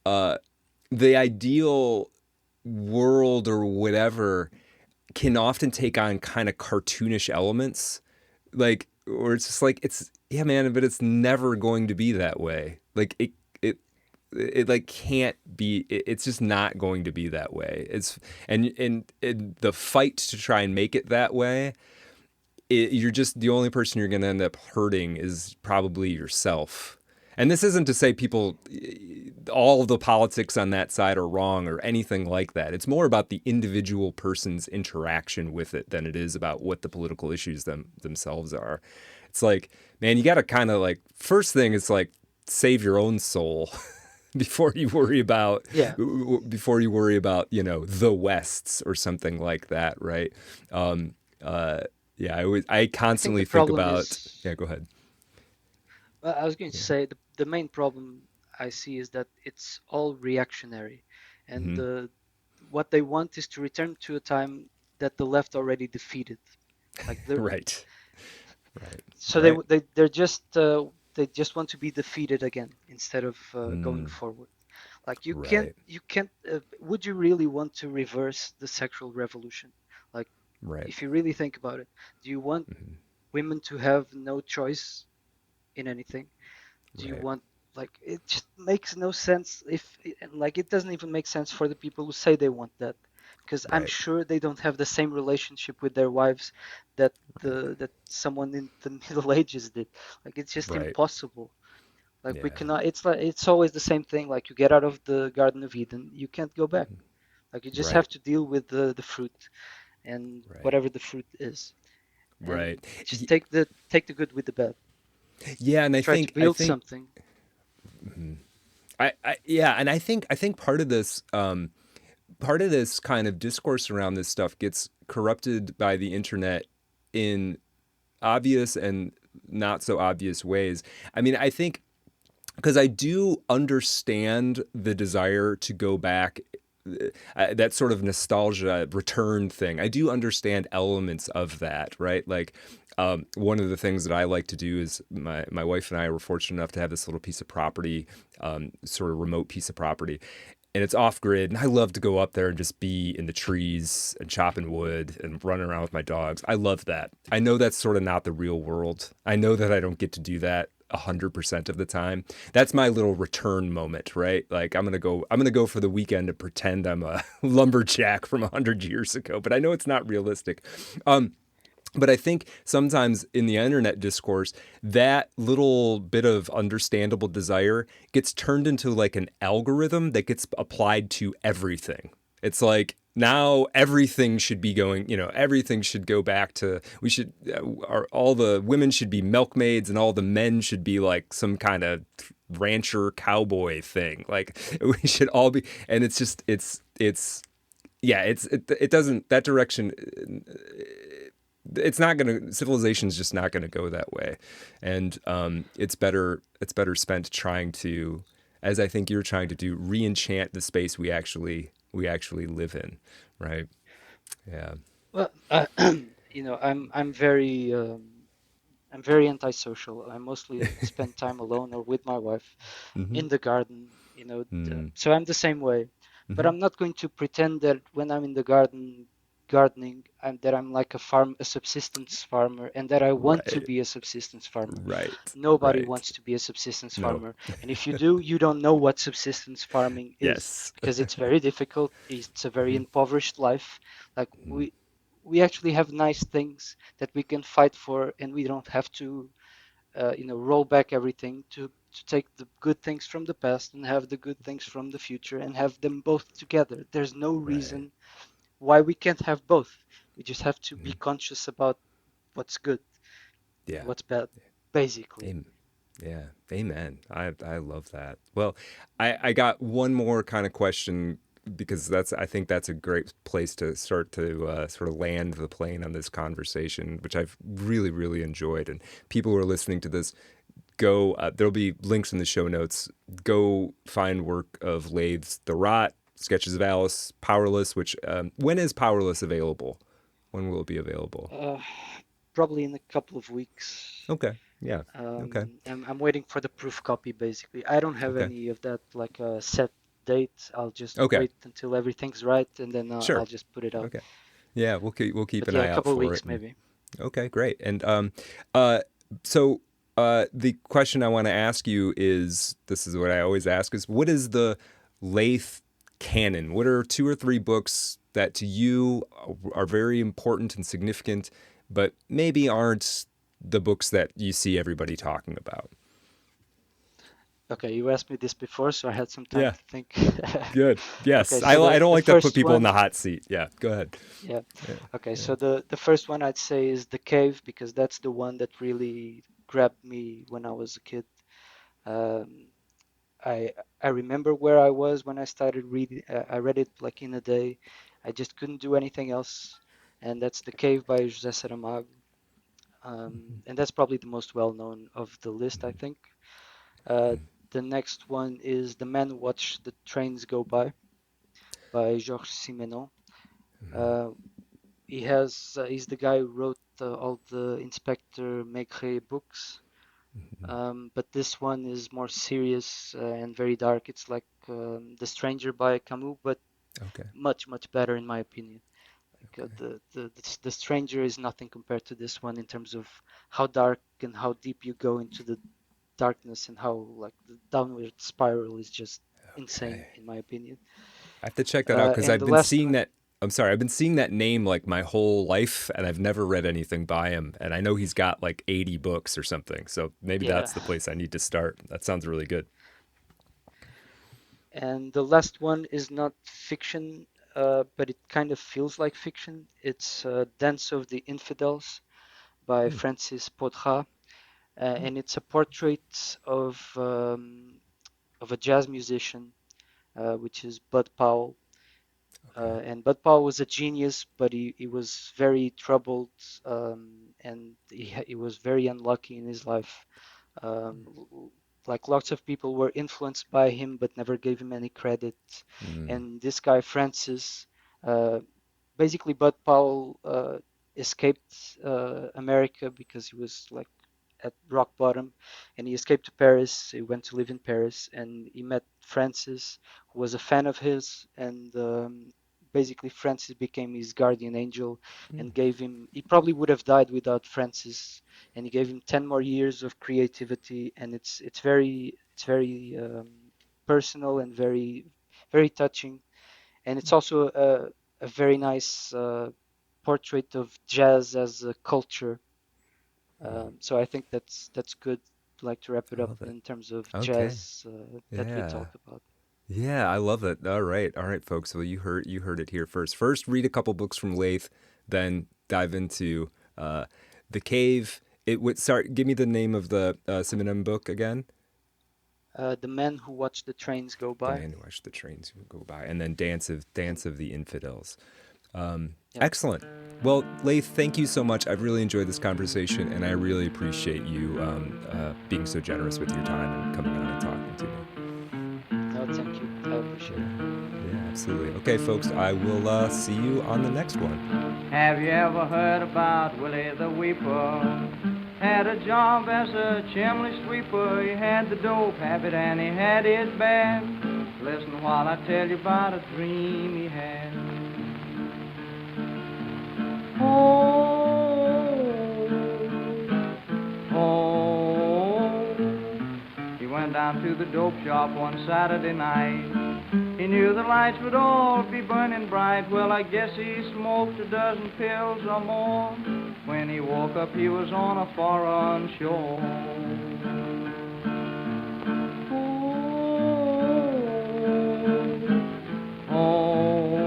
[SPEAKER 1] uh, the ideal world or whatever can often take on kind of cartoonish elements, like or it's just like it's yeah man, but it's never going to be that way. Like it like can't be. It's just not going to be that way. And the fight to try and make it that way, you're just the only person you're going to end up hurting is probably yourself. And this isn't to say people, all of the politics on that side are wrong or anything like that. It's more about the individual person's interaction with it than it is about what the political issues themselves are. It's like, man, you got to kind of like, first thing is like, save your own soul before you worry about
[SPEAKER 3] Yeah,
[SPEAKER 1] the Wests or something like that, right? Um, yeah, I
[SPEAKER 3] I think the
[SPEAKER 1] constantly think
[SPEAKER 3] problem
[SPEAKER 1] about.
[SPEAKER 3] is,
[SPEAKER 1] Yeah, go ahead.
[SPEAKER 3] well, I was going to
[SPEAKER 1] Yeah.
[SPEAKER 3] say the main problem I see is that it's all reactionary, and
[SPEAKER 1] Hmm.
[SPEAKER 3] what they want is to return to a time that the left already defeated. Like the
[SPEAKER 1] Right. Right.
[SPEAKER 3] so
[SPEAKER 1] Right.
[SPEAKER 3] they just want to be defeated again instead of going
[SPEAKER 1] Mm,
[SPEAKER 3] forward. Like
[SPEAKER 1] right.
[SPEAKER 3] you can't. Would you really want to reverse the sexual revolution? Like
[SPEAKER 1] Right.
[SPEAKER 3] if you really think about it, do you want
[SPEAKER 1] Hmm.
[SPEAKER 3] women to have no choice in anything? Do you
[SPEAKER 1] Right.
[SPEAKER 3] want like it just makes no sense if and, like it doesn't even make sense for the people who say they want that because I'm
[SPEAKER 1] Right.
[SPEAKER 3] sure they don't have the same relationship with their wives that
[SPEAKER 1] Right.
[SPEAKER 3] that someone in the Middle Ages did. Like it's just
[SPEAKER 1] Right.
[SPEAKER 3] impossible. Like we
[SPEAKER 1] Yeah.
[SPEAKER 3] cannot, it's like it's always the same thing. Like you get out of the Garden of Eden, you can't go back. Like you just have
[SPEAKER 1] Right.
[SPEAKER 3] to deal with the fruit and
[SPEAKER 1] Right.
[SPEAKER 3] whatever the fruit is, and
[SPEAKER 1] Right.
[SPEAKER 3] just
[SPEAKER 1] Y-
[SPEAKER 3] take the good with the bad.
[SPEAKER 1] Yeah, and I
[SPEAKER 3] Try to
[SPEAKER 1] think I
[SPEAKER 3] build
[SPEAKER 1] think
[SPEAKER 3] something.
[SPEAKER 1] yeah, and I think part of this kind of discourse around this stuff gets corrupted by the internet in obvious and not so obvious ways. I mean, I think because I do understand the desire to go back, that sort of nostalgia return thing. I do understand elements of that, right? Like, one of the things that I like to do is my wife and I were fortunate enough to have this little piece of property, sort of remote piece of property, and it's off grid. And I love to go up there and just be in the trees and chopping wood and running around with my dogs. I love that. I know that's sort of not the real world. I know that I don't get to do that 100% of the time. That's my little return moment, right? Like I'm gonna go for the weekend and pretend I'm a lumberjack from 100 years ago, but I know it's not realistic. Um, but I think sometimes in the internet discourse, that little bit of understandable desire gets turned into like an algorithm that gets applied to everything. It's like now everything should be going, everything should go back to, all the women should be milkmaids and all the men should be like some kind of rancher cowboy thing. Like we should all be, and yeah, it doesn't, that direction, it's not gonna civilization's just not gonna go that way, and it's better spent trying to, as I think you're trying to do, re-enchant the space we actually live in, right? Yeah.
[SPEAKER 3] Well, I'm very antisocial. I mostly spend time alone or with my wife
[SPEAKER 1] Mm-hmm.
[SPEAKER 3] in the garden,
[SPEAKER 1] Mm.
[SPEAKER 3] so I'm the same way. But
[SPEAKER 1] Mm-hmm.
[SPEAKER 3] I'm not going to pretend that when I'm in the garden gardening, that I'm like a subsistence farmer, and that I want to
[SPEAKER 1] Right.
[SPEAKER 3] be a subsistence farmer.
[SPEAKER 1] Right.
[SPEAKER 3] Nobody
[SPEAKER 1] Right.
[SPEAKER 3] wants to be a subsistence
[SPEAKER 1] No.
[SPEAKER 3] farmer. And if you do, you don't know what subsistence farming is
[SPEAKER 1] Yes.
[SPEAKER 3] because it's very difficult. It's a very
[SPEAKER 1] Mm-hmm.
[SPEAKER 3] impoverished life. Like
[SPEAKER 1] Mm-hmm.
[SPEAKER 3] we actually have nice things that we can fight for, and we don't have to roll back everything to to take the good things from the past and have the good things from the future and have them both together. There's no
[SPEAKER 1] Right.
[SPEAKER 3] reason why we can't have both. We just have to be
[SPEAKER 1] Mhm.
[SPEAKER 3] conscious about what's good and
[SPEAKER 1] Yeah.
[SPEAKER 3] what's bad, basically.
[SPEAKER 1] Amen. Yeah. Amen. I love that. Well, I got one more kind of question because I think that's a great place to start to sort of land the plane on this conversation, which I've really enjoyed. And people who are listening to this, go. There'll be links in the show notes. Go find work of Laeth's The Rot, Sketches of Alice, Powerless. Which when is Powerless available? When will it be available?
[SPEAKER 3] Uh, Probably in a couple of weeks.
[SPEAKER 1] Okay. Yeah. Okay.
[SPEAKER 3] I'm waiting for the proof copy, basically. I don't have
[SPEAKER 1] Okay.
[SPEAKER 3] any of that, like a set date. I'll just
[SPEAKER 1] Okay.
[SPEAKER 3] wait until everything's right, and then I'll
[SPEAKER 1] Sure.
[SPEAKER 3] just put it out.
[SPEAKER 1] Okay. Yeah, we'll keep
[SPEAKER 3] But
[SPEAKER 1] an
[SPEAKER 3] yeah, a
[SPEAKER 1] eye out
[SPEAKER 3] couple of
[SPEAKER 1] for
[SPEAKER 3] weeks
[SPEAKER 1] it. And
[SPEAKER 3] maybe.
[SPEAKER 1] okay, great. And uh, so the question I want to ask you is, this is what I always ask: is what is the Laeth canon? What are 2 or 3 books that to you are very important and significant, but maybe aren't the books that you see everybody talking about?
[SPEAKER 3] Okay, you asked me this before, so I had some time
[SPEAKER 1] Yeah,
[SPEAKER 3] to think.
[SPEAKER 1] good.
[SPEAKER 3] Okay,
[SPEAKER 1] Yes, I,
[SPEAKER 3] so
[SPEAKER 1] I don't
[SPEAKER 3] the
[SPEAKER 1] like to put
[SPEAKER 3] first
[SPEAKER 1] people in the
[SPEAKER 3] one,
[SPEAKER 1] hot seat. Yeah, go ahead.
[SPEAKER 3] yeah.
[SPEAKER 1] Yeah,
[SPEAKER 3] Okay,
[SPEAKER 1] yeah.
[SPEAKER 3] so the first one I'd say is The Cave because that's the one that really grabbed me when I was a kid. Um, I I remember where I was when I started reading. I read it like in a day. I just couldn't do anything else, and that's The Cave by José Saramago. And that's probably the most well-known of the list, I think. Uh, the next one is The Man Who Watched the Trains Go by Georges Simenon. Uh, he's the guy who wrote all the Inspector Maigret books. But this one is more serious and very dark. It's like The Stranger by Camus, but
[SPEAKER 1] Okay.
[SPEAKER 3] much better in my opinion. Like the Stranger is nothing compared to this one in terms of how dark and how deep you go into the darkness and how like the downward spiral is just insane
[SPEAKER 1] Okay.
[SPEAKER 3] in my opinion.
[SPEAKER 1] I have to check that out because
[SPEAKER 3] And
[SPEAKER 1] I've
[SPEAKER 3] the
[SPEAKER 1] been
[SPEAKER 3] last
[SPEAKER 1] seeing
[SPEAKER 3] one,
[SPEAKER 1] that. I'm sorry, I've been seeing that name like my whole life, and I've never read anything by him. And I know he's got like 80 books or something. So maybe
[SPEAKER 3] yeah.
[SPEAKER 1] that's the place I need to start. That sounds really good.
[SPEAKER 3] And the last one is not fiction, but it kind of feels like fiction. It's Dance of the Infidels by
[SPEAKER 1] Hmm.
[SPEAKER 3] Francis Podra, and it's a portrait of a jazz musician, which is Bud Powell.
[SPEAKER 1] Okay.
[SPEAKER 3] And Bud Powell was a genius, but he was very troubled, and he was very unlucky in his life. Like lots of people were influenced by him, but never gave him any credit.
[SPEAKER 1] Mm.
[SPEAKER 3] And this guy Francis, uh, basically Bud Powell escaped America because he was like at rock bottom, and he escaped to Paris. He went to live in Paris, and he met Francis, who was a fan of his, and basically Francis became his guardian angel and gave him. He probably would have died without Francis, and he gave him 10 more years of creativity, and it's very personal and very touching, and it's also a very nice portrait of jazz as a culture. So I think that's good. Like to wrap it
[SPEAKER 1] I
[SPEAKER 3] up
[SPEAKER 1] love it.
[SPEAKER 3] in terms of
[SPEAKER 1] Okay.
[SPEAKER 3] jazz that we
[SPEAKER 1] Yeah.
[SPEAKER 3] talked about.
[SPEAKER 1] Yeah, I love it. All right. All right, folks. Well, you heard it here first. First, read a couple books from Laeth, then dive into The Cave. It would start give me the name of the Simenon book again.
[SPEAKER 3] The Men Who Watch the Trains Go
[SPEAKER 1] The
[SPEAKER 3] By,
[SPEAKER 1] Man Who Watched the Trains Go By, and then
[SPEAKER 3] and
[SPEAKER 1] Dance of the Infidels.
[SPEAKER 3] yeah,
[SPEAKER 1] Excellent. Well, Laeth, thank you so much. I've really enjoyed this conversation, and I really appreciate you being so generous with your time and coming on and talking to me.
[SPEAKER 3] no, thank you. I appreciate it.
[SPEAKER 1] Yeah, absolutely. Okay, folks, I will see you on the next one.
[SPEAKER 2] Have you ever heard about Willie the Weeper? Had a job as a chimney sweeper. He had the dope habit and he had his bad. Listen while I tell you about a dream he had. Oh, oh. He went down to the dope shop one Saturday night. He knew the lights would all be burning bright. Well, I guess he smoked a dozen pills or more. When he woke up, he was on a foreign shore. Oh,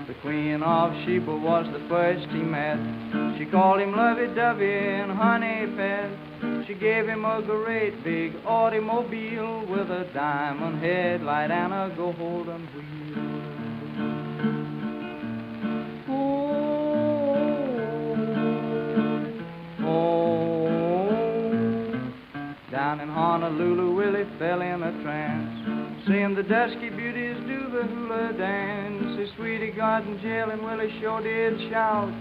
[SPEAKER 2] the Queen of Sheba was the first he met. She called him lovey-dovey and honey pet. She gave him a great big automobile with a diamond headlight and a golden wheel. Down in Honolulu, Willie fell in a trance, seeing the dusky beauties do the hula dance. His sweetie got in jail and Willie sure did shout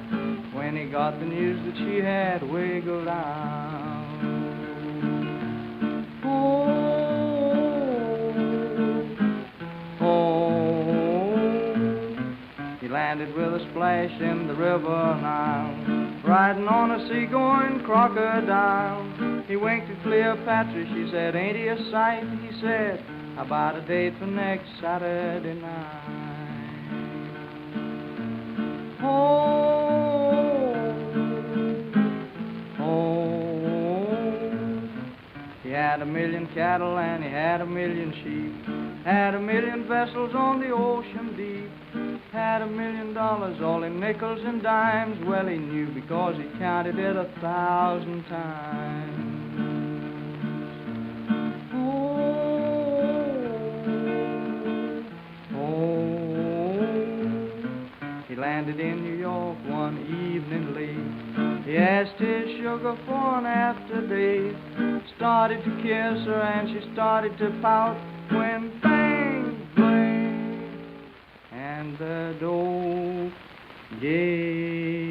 [SPEAKER 2] when he got the news that she had wiggled out. He landed with a splash in the river Nile, riding on a sea-going crocodile. He winked at Cleopatra, she said, ain't he a sight? He said, how about a date for next Saturday night? He had 1,000,000 cattle and he had 1,000,000 sheep, had 1,000,000 vessels on the ocean deep, had $1,000,000 all in nickels and dimes. Well, he knew because he counted it 1,000 times. He landed in New York one evening late. He asked his sugar for an after date, started to kiss her and she started to pout when bang, bang, and the door gave